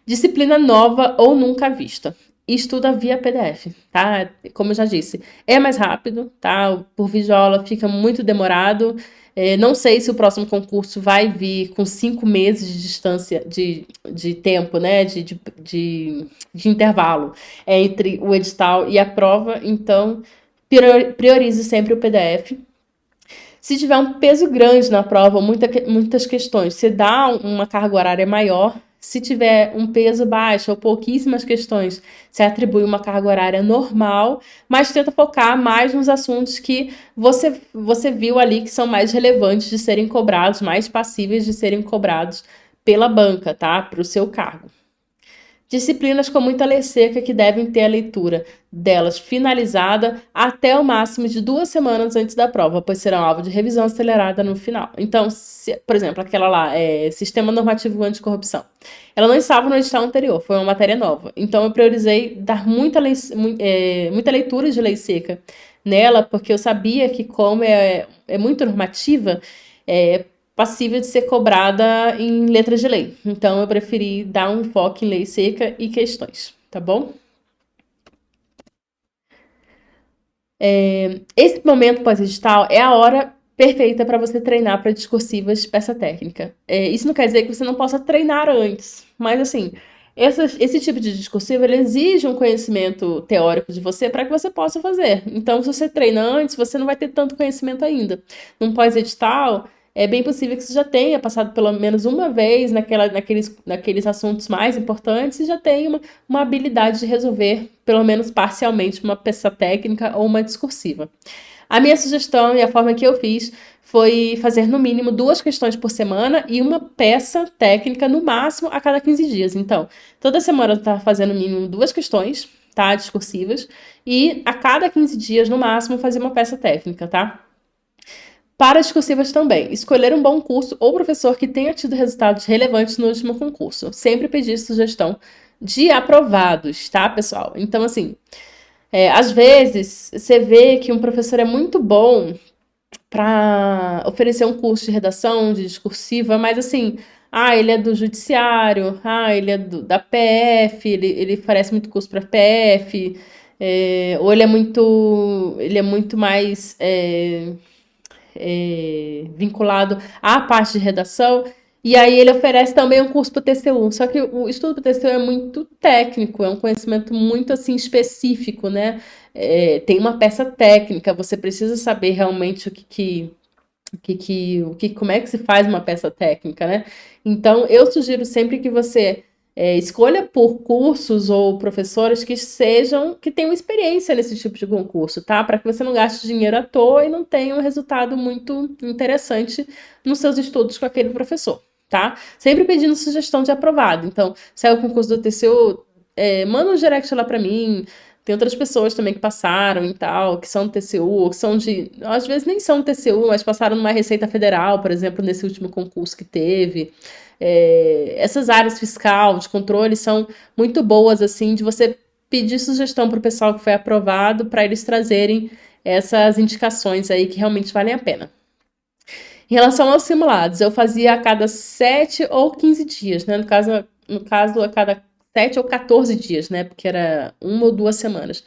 Disciplina nova ou nunca vista. Estuda via PDF, tá? Como eu já disse, é mais rápido, tá? Por videoaula fica muito demorado. Não sei se o próximo concurso vai vir com 5 meses de distância, de tempo, né? De intervalo entre o edital e a prova. Então, priorize sempre o PDF. Se tiver um peso grande na prova, muitas questões, você dá uma carga horária maior. Se tiver um peso baixo ou pouquíssimas questões, você atribui uma carga horária normal, mas tenta focar mais nos assuntos que você viu ali que são mais relevantes de serem cobrados, mais passíveis de serem cobrados pela banca, tá? Para o seu cargo. Disciplinas com muita lei seca que devem ter a leitura delas finalizada até o máximo de 2 semanas antes da prova, pois serão alvo de revisão acelerada no final. Então, por exemplo, aquela lá, Sistema Normativo Anticorrupção. Ela não estava no edital anterior, foi uma matéria nova. Então, eu priorizei dar muita leitura de lei seca nela, porque eu sabia que, como é muito normativa, passível de ser cobrada em letras de lei. Então, eu preferi dar um enfoque em lei seca e questões, tá bom? Esse momento pós-edital é a hora perfeita para você treinar para discursivas peça técnica. Isso não quer dizer que você não possa treinar antes, mas assim, esse tipo de discursiva ele exige um conhecimento teórico de você para que você possa fazer. Então, se você treina antes, você não vai ter tanto conhecimento ainda. Num pós-edital, é bem possível que você já tenha passado pelo menos uma vez naqueles assuntos mais importantes e já tenha uma habilidade de resolver, pelo menos parcialmente, uma peça técnica ou uma discursiva. A minha sugestão e a forma que eu fiz foi fazer no mínimo 2 questões por semana e uma peça técnica no máximo a cada 15 dias. Então, toda semana eu estava fazendo no mínimo 2 questões, tá? Discursivas, e a cada 15 dias, no máximo, fazer uma peça técnica, tá? Para discursivas também, escolher um bom curso ou professor que tenha tido resultados relevantes no último concurso. Sempre pedir sugestão de aprovados, tá, pessoal? Então, assim, às vezes você vê que um professor é muito bom para oferecer um curso de redação, de discursiva, mas assim, ele é do judiciário, ele é da PF, ele oferece muito curso para PF, ou ele é muito mais vinculado à parte de redação. E aí ele oferece também um curso para o TCU. Só que o estudo para o TCU é muito técnico, é um conhecimento muito assim específico, né? Tem uma peça técnica, você precisa saber realmente como é que se faz uma peça técnica, né? Então, eu sugiro sempre que você escolha por cursos ou professores que tenham experiência nesse tipo de concurso, tá? Para que você não gaste dinheiro à toa e não tenha um resultado muito interessante nos seus estudos com aquele professor, tá? Sempre pedindo sugestão de aprovado. Então, saiu o concurso do TCU, manda um direct lá para mim. Tem outras pessoas também que passaram e tal, que são do TCU, que são às vezes nem são do TCU, mas passaram numa Receita Federal, por exemplo, nesse último concurso que teve. Essas áreas fiscal, de controle, são muito boas, assim, de você pedir sugestão para o pessoal que foi aprovado, para eles trazerem essas indicações aí que realmente valem a pena. Em relação aos simulados, eu fazia a cada 7 ou 15 dias, né? No caso, a cada 7 ou 14 dias, né? Porque era 1 ou 2 semanas.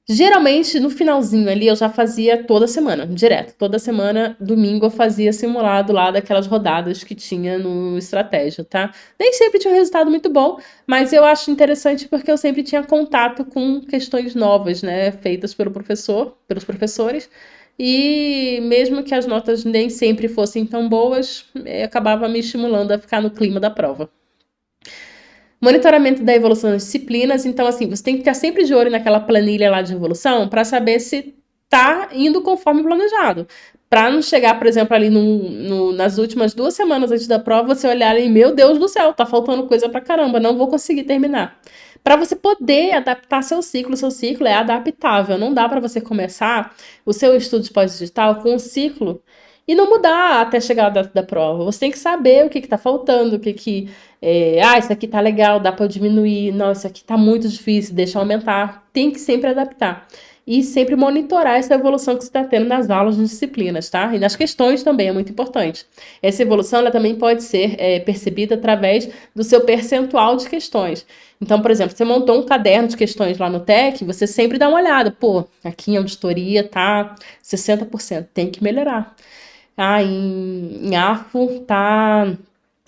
Geralmente, no finalzinho ali, eu já fazia toda semana, direto. Toda semana, domingo, eu fazia simulado lá daquelas rodadas que tinha no Estratégia, tá? Nem sempre tinha um resultado muito bom, mas eu acho interessante porque eu sempre tinha contato com questões novas, né? Feitas pelos professores. E mesmo que as notas nem sempre fossem tão boas, acabava me estimulando a ficar no clima da prova. Monitoramento da evolução das disciplinas. Então, assim, você tem que estar sempre de olho naquela planilha lá de evolução para saber se tá indo conforme planejado. Para não chegar, por exemplo, ali nas últimas 2 semanas antes da prova, você olhar e, meu Deus do céu, tá faltando coisa pra caramba, não vou conseguir terminar. Para você poder adaptar seu ciclo é adaptável. Não dá para você começar o seu estudo de pós-digital com um ciclo e não mudar até chegar a data da prova. Você tem que saber o que está faltando, isso aqui tá legal, dá para eu diminuir, não, isso aqui tá muito difícil, deixa eu aumentar. Tem que sempre adaptar. E sempre monitorar essa evolução que você está tendo nas aulas de disciplinas, tá? E nas questões também é muito importante. Essa evolução ela também pode ser percebida através do seu percentual de questões. Então, por exemplo, você montou um caderno de questões lá no TEC, você sempre dá uma olhada. Pô, aqui em auditoria tá 60%, tem que melhorar. Em AFO tá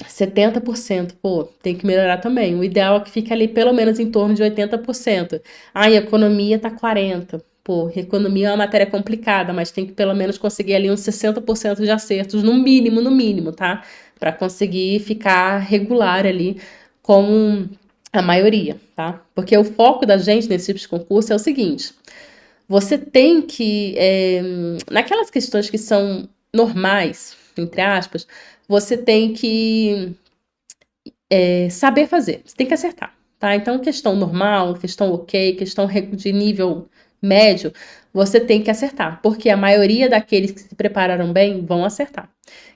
70%, pô, tem que melhorar também. O ideal é que fique ali pelo menos em torno de 80%. Em economia tá 40%. Pô, economia é uma matéria complicada, mas tem que pelo menos conseguir ali uns 60% de acertos, no mínimo, tá? Para conseguir ficar regular ali com a maioria, tá? Porque o foco da gente nesse tipo de concurso é o seguinte: você tem que, naquelas questões que são normais, entre aspas, você tem que saber fazer, você tem que acertar, tá? Então, questão normal, questão ok, questão de nível médio, você tem que acertar, porque a maioria daqueles que se prepararam bem vão acertar.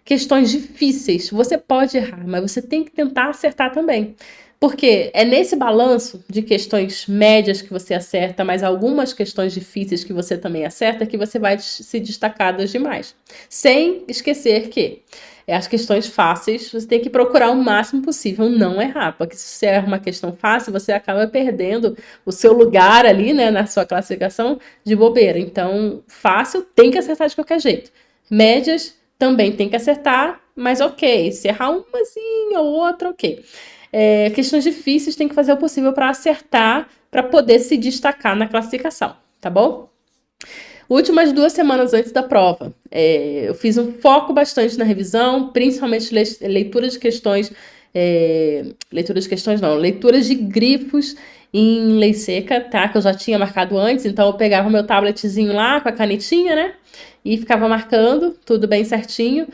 Questões difíceis, você pode errar, mas você tem que tentar acertar também. Porque é nesse balanço de questões médias que você acerta, mas algumas questões difíceis que você também acerta, que você vai se destacar das demais. Sem esquecer que as questões fáceis, você tem que procurar o máximo possível não errar, porque se você erra uma questão fácil, você acaba perdendo o seu lugar ali, né, na sua classificação de bobeira. Então, fácil tem que acertar de qualquer jeito. Médias também tem que acertar, mas ok. Se errar umazinha ou outra, ok. Questões difíceis tem que fazer o possível para acertar, para poder se destacar na classificação, tá bom? Últimas 2 semanas antes da prova, eu fiz um foco bastante na revisão, principalmente leitura de questões, leituras de grifos em lei seca, tá? Que eu já tinha marcado antes, então eu pegava meu tabletzinho lá com a canetinha, né? E ficava marcando tudo bem certinho,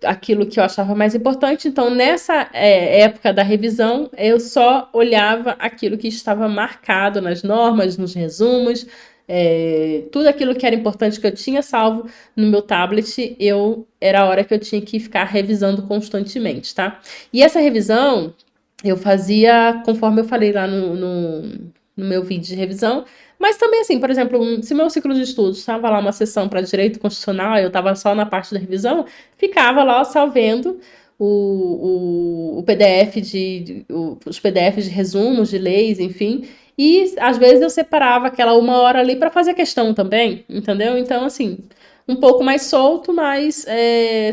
aquilo que eu achava mais importante. Então, nessa época da revisão, eu só olhava aquilo que estava marcado nas normas, nos resumos, tudo aquilo que era importante que eu tinha salvo no meu tablet, era a hora que eu tinha que ficar revisando constantemente, tá? E essa revisão eu fazia conforme eu falei lá no meu vídeo de revisão, mas também assim, por exemplo, se meu ciclo de estudos estava lá uma sessão para direito constitucional, eu estava só na parte da revisão, ficava lá só vendo o PDF os PDFs de resumos de leis, enfim, e às vezes eu separava aquela 1 hora ali para fazer questão também, entendeu? Então, assim, um pouco mais solto, mas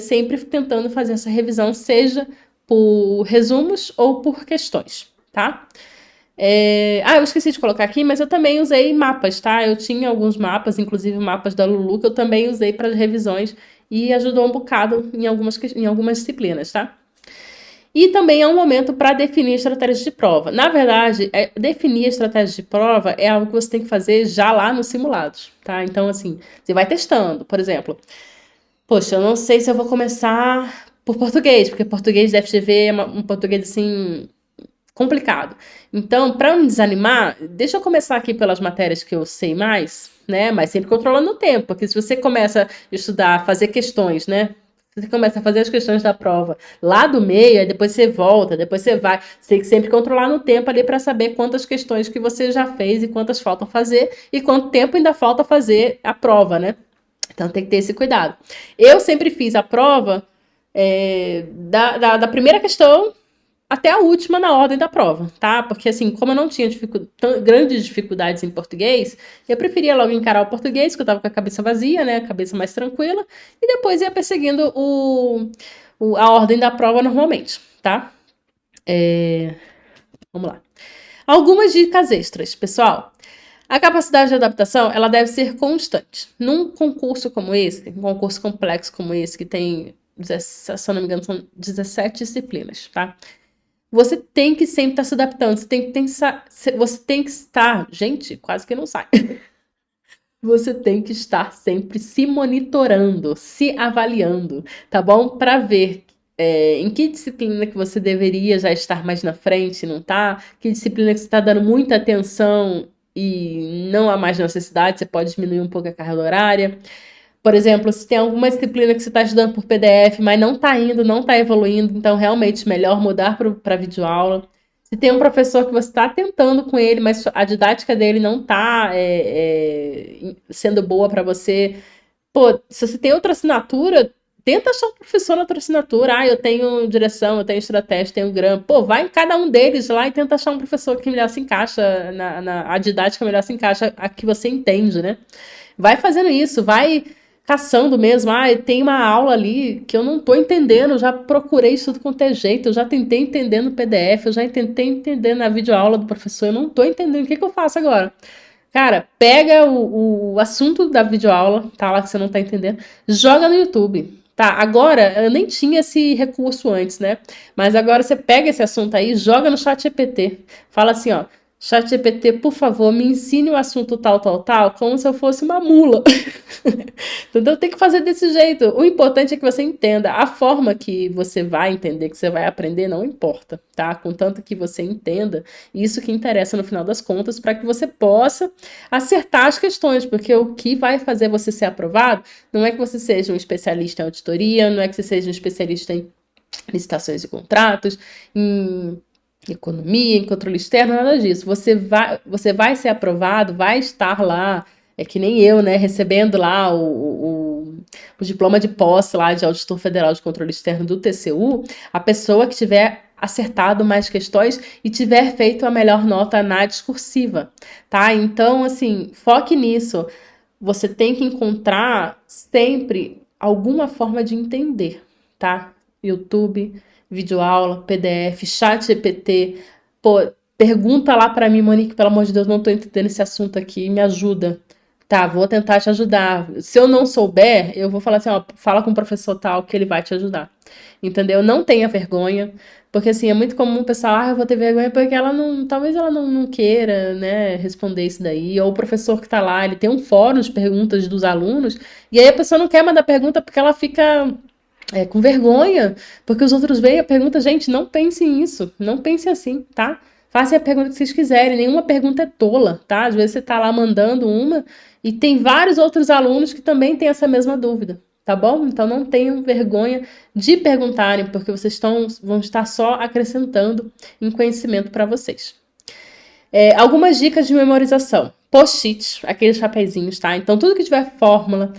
sempre tentando fazer essa revisão, seja por resumos ou por questões, tá? Eu esqueci de colocar aqui, mas eu também usei mapas, tá? Eu tinha alguns mapas, inclusive mapas da Lulu, que eu também usei para revisões e ajudou um bocado em algumas disciplinas, tá? E também é um momento para definir estratégias de prova. Na verdade, definir estratégias de prova é algo que você tem que fazer já lá nos simulados, tá? Então, assim, você vai testando. Por exemplo, poxa, eu não sei se eu vou começar por português, porque português da FGV é um português, assim, complicado. Então, para não desanimar, deixa eu começar aqui pelas matérias que eu sei mais, né? Mas sempre controlando o tempo, porque se você começa a estudar, fazer questões, né? Você começa a fazer as questões da prova lá do meio, aí depois você volta, depois você vai. Você tem que sempre controlar no tempo ali para saber quantas questões que você já fez e quantas faltam fazer e quanto tempo ainda falta fazer a prova, né? Então tem que ter esse cuidado. Eu sempre fiz a prova da primeira questão até a última na ordem da prova, tá? Porque assim, como eu não tinha grandes dificuldades em português, eu preferia logo encarar o português, que eu tava com a cabeça vazia, né? A cabeça mais tranquila, e depois ia perseguindo a ordem da prova normalmente, tá? Vamos lá. Algumas dicas extras, pessoal. A capacidade de adaptação, ela deve ser constante. Num concurso como esse, um concurso complexo como esse, que tem, se eu não me engano, são 17 disciplinas, tá? Você tem que sempre estar se adaptando, você tem que estar, gente, quase que não sai. Você tem que estar sempre se monitorando, se avaliando, tá bom? Para ver em que disciplina que você deveria já estar mais na frente, não tá? Que disciplina que você está dando muita atenção e não há mais necessidade, você pode diminuir um pouco a carga horária. Por exemplo, se tem alguma disciplina que você está estudando por PDF, mas não está indo, não está evoluindo, então realmente melhor mudar para videoaula. Se tem um professor que você está tentando com ele, mas a didática dele não está sendo boa para você, pô, se você tem outra assinatura, tenta achar um professor na outra assinatura. Eu tenho direção, eu tenho estratégia, tenho grama. Pô, vai em cada um deles lá e tenta achar um professor que melhor se encaixa, a didática melhor se encaixa, a que você entende, né? Vai fazendo isso, vai caçando mesmo. Tem uma aula ali que eu não tô entendendo, eu já procurei isso tudo quanto é jeito, eu já tentei entender no PDF, eu já tentei entender na videoaula do professor, eu não tô entendendo, o que eu faço agora? Cara, pega o assunto da videoaula, tá lá que você não tá entendendo, joga no YouTube. Tá, agora, eu nem tinha esse recurso antes, né? Mas agora você pega esse assunto aí, joga no ChatGPT. Fala assim, ó, ChatGPT, por favor, me ensine o assunto tal, tal, tal, como se eu fosse uma mula. Então tem que fazer desse jeito. O importante é que você entenda. A forma que você vai entender, que você vai aprender, não importa, tá? Contanto que você entenda, isso que interessa no final das contas, para que você possa acertar as questões, porque o que vai fazer você ser aprovado não é que você seja um especialista em auditoria, não é que você seja um especialista em licitações e contratos, em economia, em controle externo, nada disso. Você vai ser aprovado, vai estar lá, é que nem eu, né, recebendo lá o diploma de posse lá de Auditor Federal de Controle Externo do TCU, a pessoa que tiver acertado mais questões e tiver feito a melhor nota na discursiva, tá? Então, assim, foque nisso. Você tem que encontrar sempre alguma forma de entender, tá? YouTube, videoaula, PDF, chat GPT. Pô, pergunta lá pra mim, Monique, pelo amor de Deus, não tô entendendo esse assunto aqui, me ajuda. Tá, vou tentar te ajudar. Se eu não souber, eu vou falar assim, ó, fala com o professor tal que ele vai te ajudar. Entendeu? Não tenha vergonha, porque assim, é muito comum o pessoal, eu vou ter vergonha porque ela não, talvez ela não queira, né, responder isso daí, ou o professor que tá lá, ele tem um fórum de perguntas dos alunos, e aí a pessoa não quer mandar pergunta porque ela fica com vergonha, porque os outros veem a pergunta, gente, não pensem nisso, não pensem assim, tá? Façam a pergunta que vocês quiserem, nenhuma pergunta é tola, tá? Às vezes você tá lá mandando uma e tem vários outros alunos que também têm essa mesma dúvida, tá bom? Então não tenham vergonha de perguntarem, porque vão estar só acrescentando em conhecimento para vocês. Algumas dicas de memorização. Post-it, aqueles papeizinhos, tá? Então, tudo que tiver fórmula,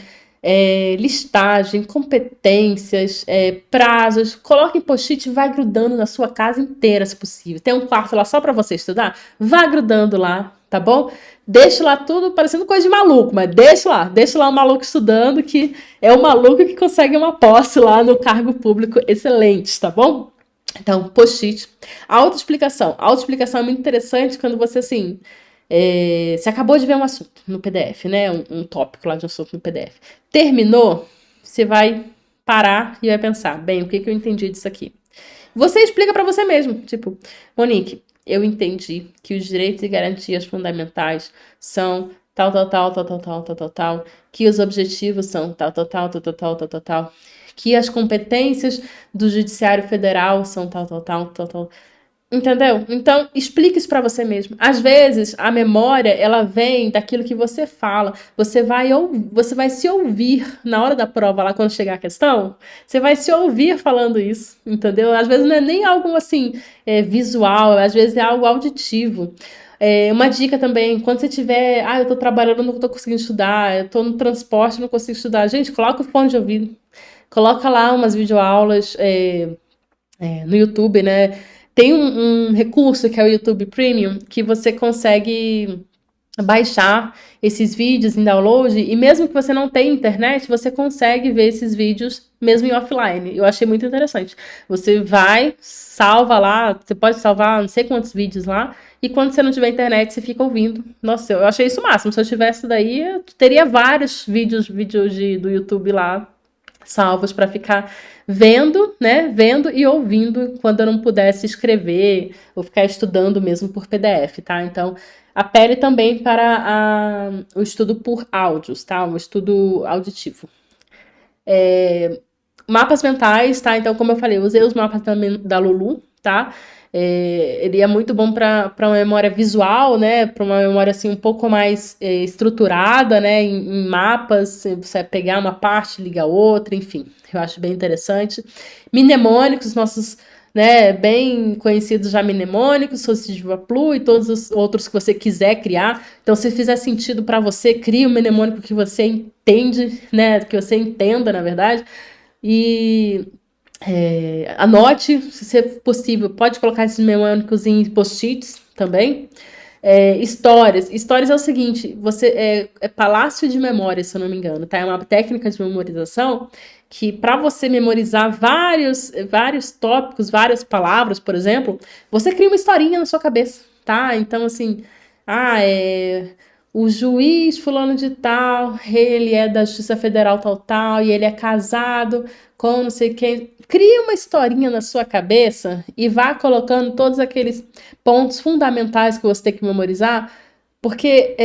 listagem, competências, prazos, coloque em post-it e vai grudando na sua casa inteira, se possível. Tem um quarto lá só para você estudar? Vá grudando lá, tá bom? Deixa lá tudo parecendo coisa de maluco, mas deixa lá o maluco estudando, que é o maluco que consegue uma posse lá no cargo público excelente, tá bom? Então, post-it. Autoexplicação. Autoexplicação é muito interessante quando você, assim, você acabou de ver um assunto no PDF, né? Um tópico lá de um assunto no PDF. Terminou, você vai parar e vai pensar, bem, o que eu entendi disso aqui? Você explica para você mesmo, tipo, Monique, eu entendi que os direitos e garantias fundamentais são tal, tal, tal, tal, tal, tal, tal, tal, tal, que os objetivos são tal, tal, tal, tal, tal, tal, tal, tal, tal, que as competências do Judiciário Federal são tal, tal, tal, tal, tal. Entendeu? Então, explique isso para você mesmo. Às vezes, a memória, ela vem daquilo que você fala. Você vai se ouvir na hora da prova, lá quando chegar a questão, você vai se ouvir falando isso, entendeu? Às vezes não é nem algo assim, visual, às vezes é algo auditivo. Uma dica também, quando você tiver, eu tô trabalhando, não tô conseguindo estudar, eu tô no transporte, não consigo estudar. Gente, coloca o fone de ouvido. Coloca lá umas videoaulas, no YouTube, né? Tem um recurso que é o YouTube Premium, que você consegue baixar esses vídeos em download, e mesmo que você não tenha internet, você consegue ver esses vídeos mesmo em offline. Eu achei muito interessante. Você vai, salva lá, você pode salvar não sei quantos vídeos lá, e quando você não tiver internet, você fica ouvindo. Nossa, eu achei isso o máximo. Se eu tivesse daí, eu teria vários vídeos do YouTube lá salvos para ficar vendo, né? Vendo e ouvindo quando eu não pudesse escrever ou ficar estudando mesmo por PDF, tá? Então, apele também para o estudo por áudios, tá? O estudo auditivo. Mapas mentais, tá? Então, como eu falei, eu usei os mapas da Lulu, tá? Ele é muito bom para uma memória visual, né? Para uma memória assim um pouco mais estruturada, né? Em mapas, você vai pegar uma parte, liga a outra, enfim, eu acho bem interessante. Mnemônicos, nossos, né? Bem conhecidos já mnemônicos, Sociedade Plu e todos os outros que você quiser criar. Então, se fizer sentido para você, crie um mnemônico que você entende, né? Que você entenda, na verdade. E anote, se possível, pode colocar esses mnemônicos em post-its também. Histórias. Histórias é o seguinte, é palácio de memória, se eu não me engano, tá? É uma técnica de memorização que para você memorizar vários tópicos, várias palavras, por exemplo, você cria uma historinha na sua cabeça, tá? Então, assim, o juiz fulano de tal, ele é da Justiça Federal tal, tal, e ele é casado com não sei quem. Cria uma historinha na sua cabeça e vá colocando todos aqueles pontos fundamentais que você tem que memorizar, porque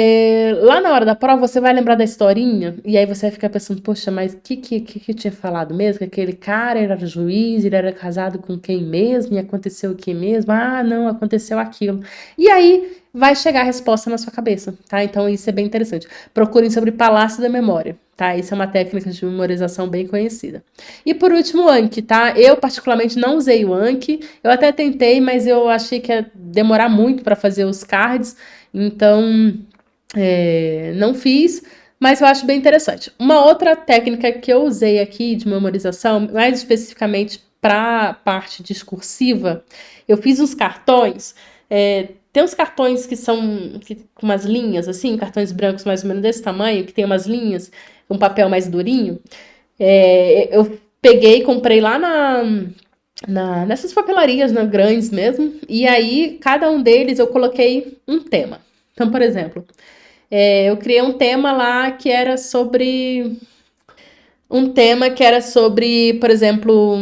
lá na hora da prova você vai lembrar da historinha e aí você vai ficar pensando, poxa, mas o que eu tinha falado mesmo? Que aquele cara era juiz, ele era casado com quem mesmo? E aconteceu o que mesmo? Ah, não, aconteceu aquilo. E aí vai chegar a resposta na sua cabeça, tá? Então isso é bem interessante. Procurem sobre Palácio da Memória, tá? Isso é uma técnica de memorização bem conhecida. E por último, o Anki, tá? Eu particularmente não usei o Anki, eu até tentei, mas eu achei que ia demorar muito para fazer os cards, então não fiz, mas eu acho bem interessante. Uma outra técnica que eu usei aqui de memorização, mais especificamente para a parte discursiva, eu fiz uns cartões. Tem uns cartões que são com umas linhas, assim, cartões brancos mais ou menos desse tamanho, que tem umas linhas, um papel mais durinho. Eu peguei e comprei lá nessas papelarias, né, grandes mesmo, e aí cada um deles eu coloquei um tema. Então, por exemplo, eu criei um tema lá que era sobre. Um tema que era sobre, por exemplo,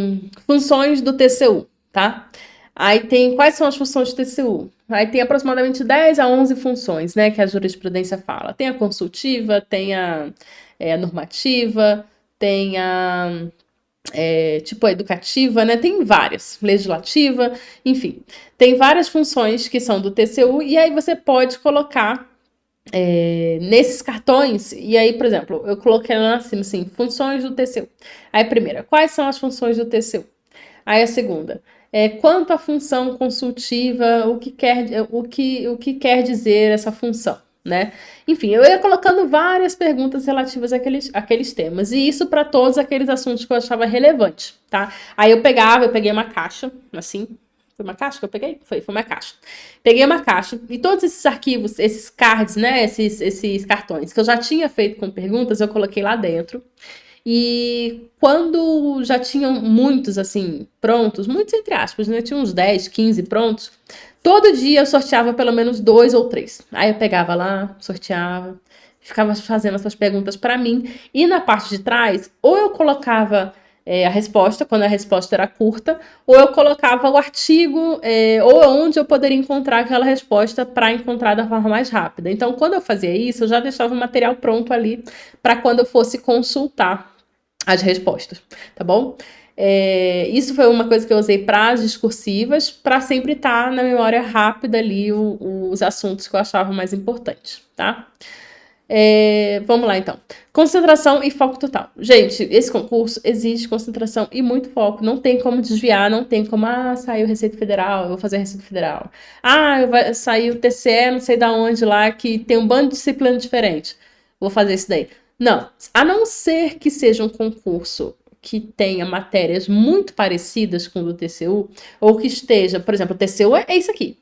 funções do TCU, tá? Aí tem quais são as funções do TCU? Aí tem aproximadamente 10 a 11 funções, né, que a jurisprudência fala. Tem a consultiva, tem a normativa, tem tipo a educativa, né? Tem várias, legislativa, enfim. Tem várias funções que são do TCU e aí você pode colocar nesses cartões, e aí, por exemplo, eu coloquei lá acima assim, funções do TCU. Aí, primeira, quais são as funções do TCU? Aí a segunda, quanto à função consultiva, o que quer dizer essa função, né? Enfim, eu ia colocando várias perguntas relativas àqueles temas, e isso para todos aqueles assuntos que eu achava relevante, tá? Aí eu peguei uma caixa, assim, foi uma caixa que eu peguei? Foi uma caixa. Peguei uma caixa e todos esses arquivos, esses cards, né? Esses cartões que eu já tinha feito com perguntas, eu coloquei lá dentro. E quando já tinham muitos, assim, prontos, muitos entre aspas, né? Tinha uns 10, 15 prontos. Todo dia eu sorteava pelo menos 2 ou 3. Aí eu pegava lá, sorteava, ficava fazendo essas perguntas para mim. E na parte de trás, ou eu colocava a resposta, quando a resposta era curta, ou eu colocava o artigo, ou onde eu poderia encontrar aquela resposta para encontrar da forma mais rápida. Então, quando eu fazia isso, eu já deixava o material pronto ali para quando eu fosse consultar as respostas, tá bom? Isso foi uma coisa que eu usei para as discursivas, para sempre estar na memória rápida ali os assuntos que eu achava mais importantes, tá? Vamos lá, então. Concentração e foco total. Gente, esse concurso exige concentração e muito foco. Não tem como desviar, não tem como, saiu Receita Federal, eu vou fazer Receita Federal. Saiu o TCE, não sei da onde lá, que tem um bando de disciplina diferente. Vou fazer isso daí. Não, a não ser que seja um concurso que tenha matérias muito parecidas com o do TCU, ou que esteja, por exemplo, o TCU é isso aqui.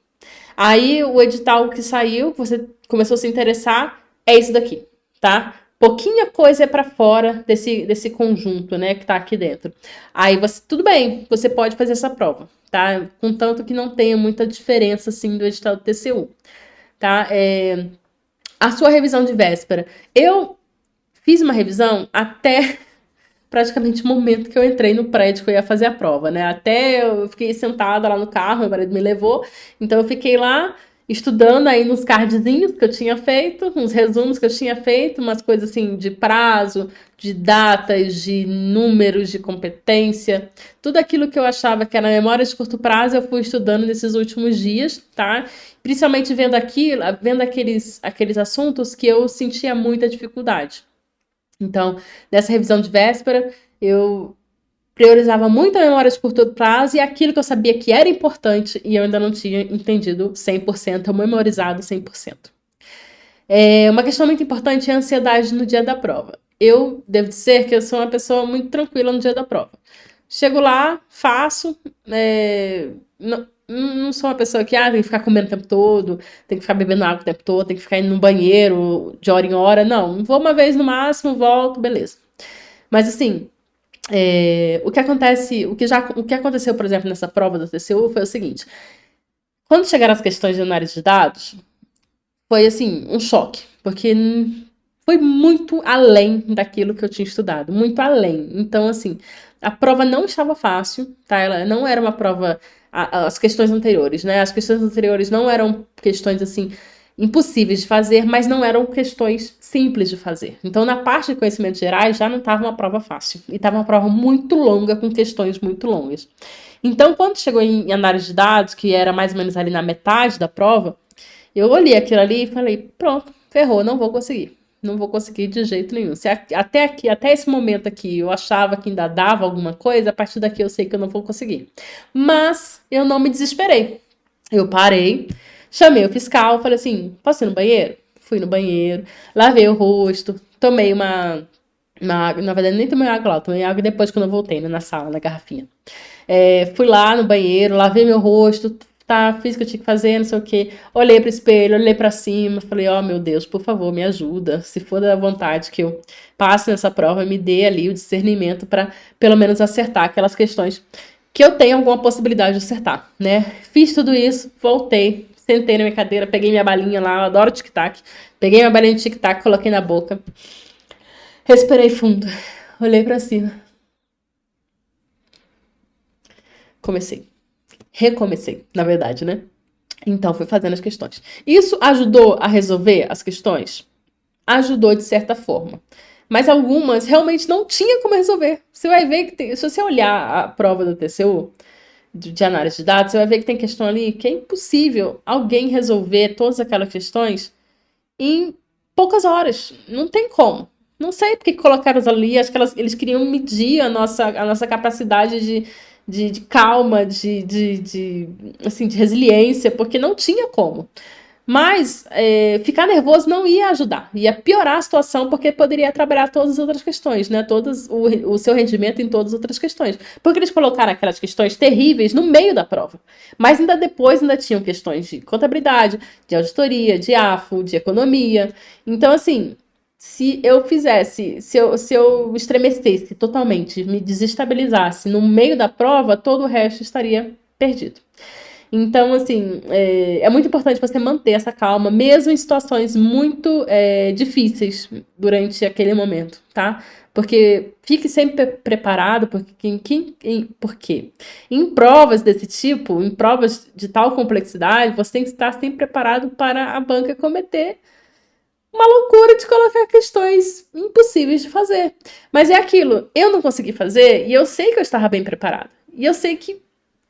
Aí o edital que saiu, que você começou a se interessar, é isso daqui, tá? Pouquinha coisa é para fora desse conjunto, né, que tá aqui dentro. Aí tudo bem, você pode fazer essa prova, tá? Contanto que não tenha muita diferença, assim, do edital do TCU, tá? A sua revisão de véspera. Eu fiz uma revisão até praticamente o momento que eu entrei no prédio que eu ia fazer a prova, né? Até eu fiquei sentada lá no carro, meu marido me levou, então eu fiquei lá estudando aí nos cardzinhos que eu tinha feito, uns resumos que eu tinha feito, umas coisas assim de prazo, de datas, de números, de competência, tudo aquilo que eu achava que era memória de curto prazo, eu fui estudando nesses últimos dias, tá? Principalmente vendo aqueles assuntos que eu sentia muita dificuldade. Então, nessa revisão de véspera, eu priorizava muito a memória de curto prazo e aquilo que eu sabia que era importante e eu ainda não tinha entendido 100%, ou memorizado 100%. Uma questão muito importante é a ansiedade no dia da prova. Eu devo dizer que eu sou uma pessoa muito tranquila no dia da prova. Chego lá, faço, não sou uma pessoa que tem que ficar comendo o tempo todo, tem que ficar bebendo água o tempo todo, tem que ficar indo no banheiro de hora em hora. Não, vou uma vez no máximo, volto, beleza. Mas assim, o que aconteceu, por exemplo, nessa prova do TCU foi o seguinte: quando chegaram as questões de análise de dados, foi assim, um choque, porque foi muito além daquilo que eu tinha estudado, muito além. Então, assim, a prova não estava fácil, tá? Ela não era uma prova. As questões anteriores, né? As questões anteriores não eram questões assim impossíveis de fazer, mas não eram questões simples de fazer. Então, na parte de conhecimentos gerais, já não estava uma prova fácil. E estava uma prova muito longa, com questões muito longas. Então, quando chegou em análise de dados, que era mais ou menos ali na metade da prova, Eu olhei aquilo ali e falei, pronto, ferrou, não vou conseguir. Não vou conseguir de jeito nenhum. Se até aqui, até esse momento aqui, eu achava que ainda dava alguma coisa, a partir daqui eu sei que eu não vou conseguir. Mas eu não me desesperei. Eu parei, chamei o fiscal, falei assim: posso ir no banheiro? Fui no banheiro, lavei o rosto, tomei uma água. Na verdade, nem tomei água lá, tomei água depois quando eu voltei, né, na sala, na garrafinha. Fui lá no banheiro, lavei meu rosto, tá, fiz o que eu tinha que fazer, não sei o quê. Olhei pro espelho, olhei pra cima, falei, ó, meu Deus, por favor, me ajuda. Se for da vontade que eu passe nessa prova, me dê ali o discernimento pra pelo menos acertar aquelas questões que eu tenho alguma possibilidade de acertar, né? Fiz tudo isso, voltei, sentei na minha cadeira, peguei minha balinha lá, eu adoro tic-tac, peguei minha balinha de tic-tac, coloquei na boca, respirei fundo, olhei pra cima, comecei. Recomecei, na verdade, né? Então, fui fazendo as questões. Isso ajudou a resolver as questões? Ajudou de certa forma. Mas algumas realmente não tinha como resolver. Você vai ver que se você olhar a prova do TCU, de análise de dados, você vai ver que tem questão ali que é impossível alguém resolver todas aquelas questões em poucas horas. Não tem como. Não sei porque colocaram ali, acho que eles queriam medir a nossa capacidade de calma, assim, de resiliência, porque não tinha como. Mas ficar nervoso não ia ajudar, ia piorar a situação, porque poderia trabalhar todas as outras questões, né? O seu rendimento em todas as outras questões. Porque eles colocaram aquelas questões terríveis no meio da prova. Mas ainda depois ainda tinham questões de contabilidade, de auditoria, de AFO, de economia. Então, assim, se eu fizesse, se eu estremecesse totalmente, me desestabilizasse no meio da prova, todo o resto estaria perdido. Então, assim, é muito importante você manter essa calma, mesmo em situações muito difíceis durante aquele momento, tá? Porque fique sempre preparado, porque em provas desse tipo, em provas de tal complexidade, você tem que estar sempre preparado para a banca cometer uma loucura de colocar questões impossíveis de fazer. Mas é aquilo, eu não consegui fazer e eu sei que eu estava bem preparada. E eu sei que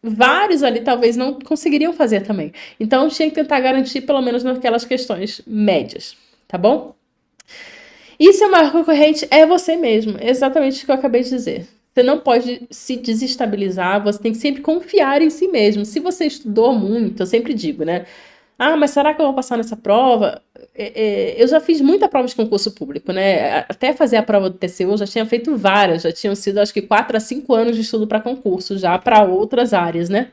vários ali talvez não conseguiriam fazer também. Então tinha que tentar garantir pelo menos naquelas questões médias, tá bom? E se o maior concorrente é você mesmo, exatamente o que eu acabei de dizer. Você não pode se desestabilizar, você tem que sempre confiar em si mesmo. Se você estudou muito, eu sempre digo, né? Ah, mas será que eu vou passar nessa prova? Eu já fiz muita prova de concurso público, né? Até fazer a prova do TCU, eu já tinha feito várias, já tinham sido acho que 4 a 5 anos de estudo para concurso, já para outras áreas, né?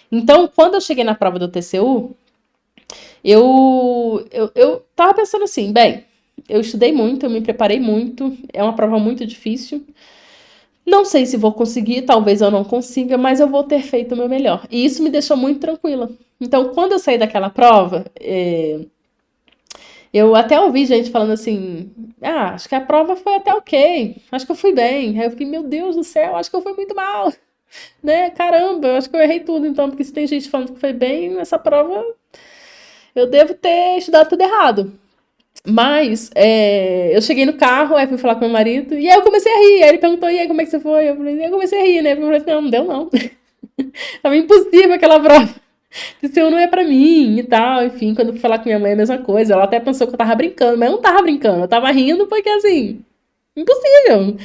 Então, quando eu cheguei na prova do TCU, eu tava pensando assim, bem, eu estudei muito, eu me preparei muito, é uma prova muito difícil. Não sei se vou conseguir, talvez eu não consiga, mas eu vou ter feito o meu melhor. E isso me deixou muito tranquila. Então, quando eu saí daquela prova, eu até ouvi gente falando assim: ah, acho que a prova foi até ok, acho que eu fui bem. Aí eu fiquei, meu Deus do céu, acho que eu fui muito mal, né? Caramba, eu acho que eu errei tudo, então, porque se tem gente falando que foi bem, essa prova eu devo ter estudado tudo errado. Mas eu cheguei no carro, aí fui falar com meu marido, e aí eu comecei a rir. Aí ele perguntou, e aí, como é que você foi? Eu comecei a rir, né? Eu falei assim, não, não deu não. Tava impossível aquela prova. Esse não é pra mim e tal. Enfim, quando eu fui falar com minha mãe, a mesma coisa. Ela até pensou que eu tava brincando, mas eu não tava brincando. Eu tava rindo porque, assim, impossível.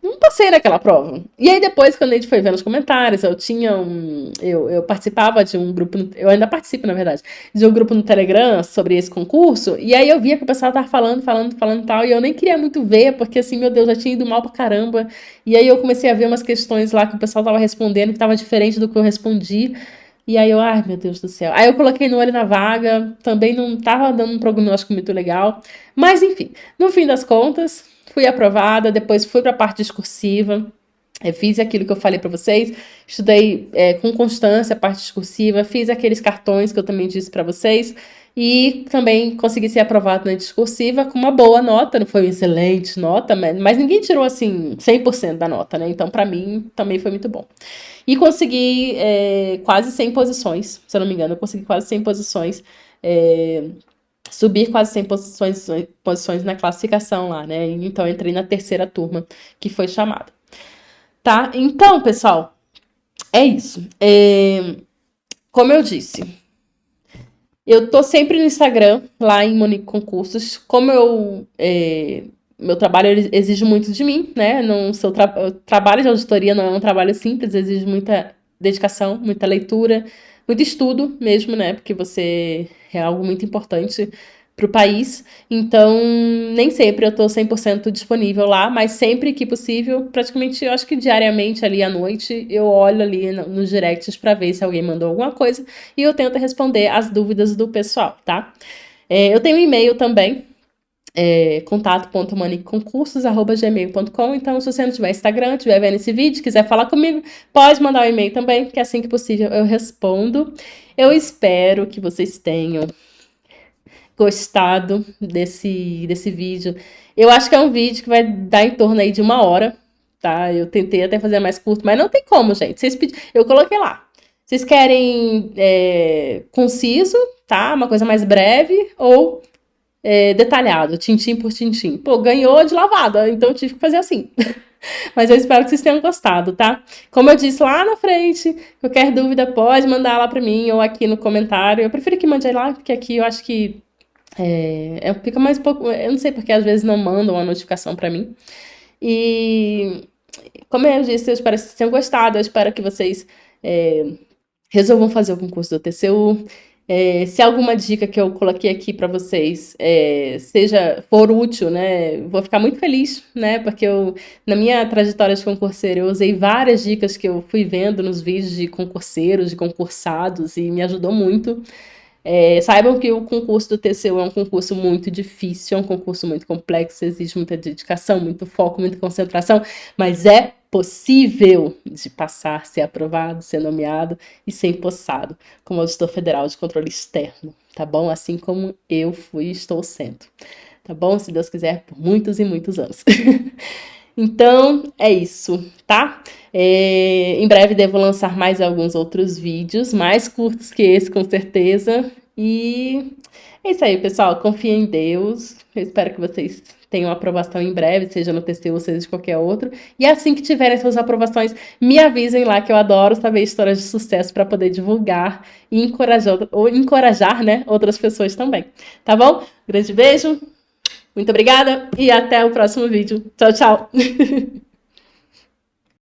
Não passei naquela prova. E aí depois, quando a gente foi vendo os comentários, eu participava de um grupo, eu ainda participo, na verdade, de um grupo no Telegram sobre esse concurso, e aí eu via que o pessoal tava falando e tal, e eu nem queria muito ver, porque assim, meu Deus, já tinha ido mal pra caramba. E aí eu comecei a ver umas questões lá que o pessoal tava respondendo, que tava diferente do que eu respondi. E aí ai meu Deus do céu. Aí eu coloquei no olho na vaga, também não tava dando um prognóstico muito legal. Mas enfim, no fim das contas, fui aprovada, depois fui para a parte discursiva. Fiz aquilo que eu falei para vocês, estudei com constância a parte discursiva, fiz aqueles cartões que eu também disse para vocês e também consegui ser aprovado na discursiva com uma boa nota, não foi uma excelente nota, mas ninguém tirou assim 100% da nota, né? Então para mim também foi muito bom. E consegui quase 100 posições, se eu não me engano, eu consegui quase 100 posições, subir quase 100 posições na classificação lá, né? Então eu entrei na terceira turma que foi chamada. Tá? Então, pessoal, é isso. Como eu disse, Eu tô sempre no Instagram, lá em Monique Concursos. Como meu trabalho exige muito de mim, né? Não sou o trabalho de auditoria não é um trabalho simples, exige muita dedicação, muita leitura, muito estudo mesmo, né? Porque você é algo muito importante para o país. Então, nem sempre eu estou 100% disponível lá, mas sempre que possível, praticamente, eu acho que diariamente ali à noite, eu olho ali nos directs para ver se alguém mandou alguma coisa e eu tento responder as dúvidas do pessoal, tá? Eu tenho um e-mail também, contato.maniconcursos@gmail.com. Então, se você não tiver Instagram, estiver vendo esse vídeo, quiser falar comigo, pode mandar um e-mail também, que assim que possível eu respondo. Eu espero que vocês tenham gostado desse vídeo. Eu acho que é um vídeo que vai dar em torno aí de 1 hora, tá? Eu tentei até fazer mais curto, mas não tem como, gente. Eu coloquei lá. Vocês querem conciso, tá? Uma coisa mais breve ou detalhado, tintim por tintim. Pô, ganhou de lavada, então eu tive que fazer assim. Mas eu espero que vocês tenham gostado, tá? Como eu disse lá na frente, qualquer dúvida pode mandar lá pra mim ou aqui no comentário. Eu prefiro que mande aí lá, porque aqui eu acho que fica mais pouco. Eu não sei porque às vezes não mandam uma notificação pra mim. E como eu disse, eu espero que vocês tenham gostado. Eu espero que vocês resolvam fazer o concurso do TCU. Se alguma dica que eu coloquei aqui para vocês for útil, né, vou ficar muito feliz, né, porque na minha trajetória de concurseira, eu usei várias dicas que eu fui vendo nos vídeos de concurseiros, de concursados, e me ajudou muito. Saibam que o concurso do TCU é um concurso muito difícil, é um concurso muito complexo, exige muita dedicação, muito foco, muita concentração, mas é possível de passar, ser aprovado, ser nomeado e ser empossado como auditor federal de controle externo, tá bom? Assim como eu fui e estou sendo, tá bom? Se Deus quiser, por muitos e muitos anos. Então, é isso, tá? Em breve devo lançar mais alguns outros vídeos, mais curtos que esse, com certeza. E é isso aí, pessoal. Confiem em Deus. Eu espero que vocês tenham aprovação em breve, seja no TCU, seja de qualquer outro. E assim que tiverem suas aprovações, me avisem lá, que eu adoro saber histórias de sucesso para poder divulgar e encorajar, né, outras pessoas também. Tá bom? Grande beijo. Muito obrigada e até o próximo vídeo. Tchau, tchau!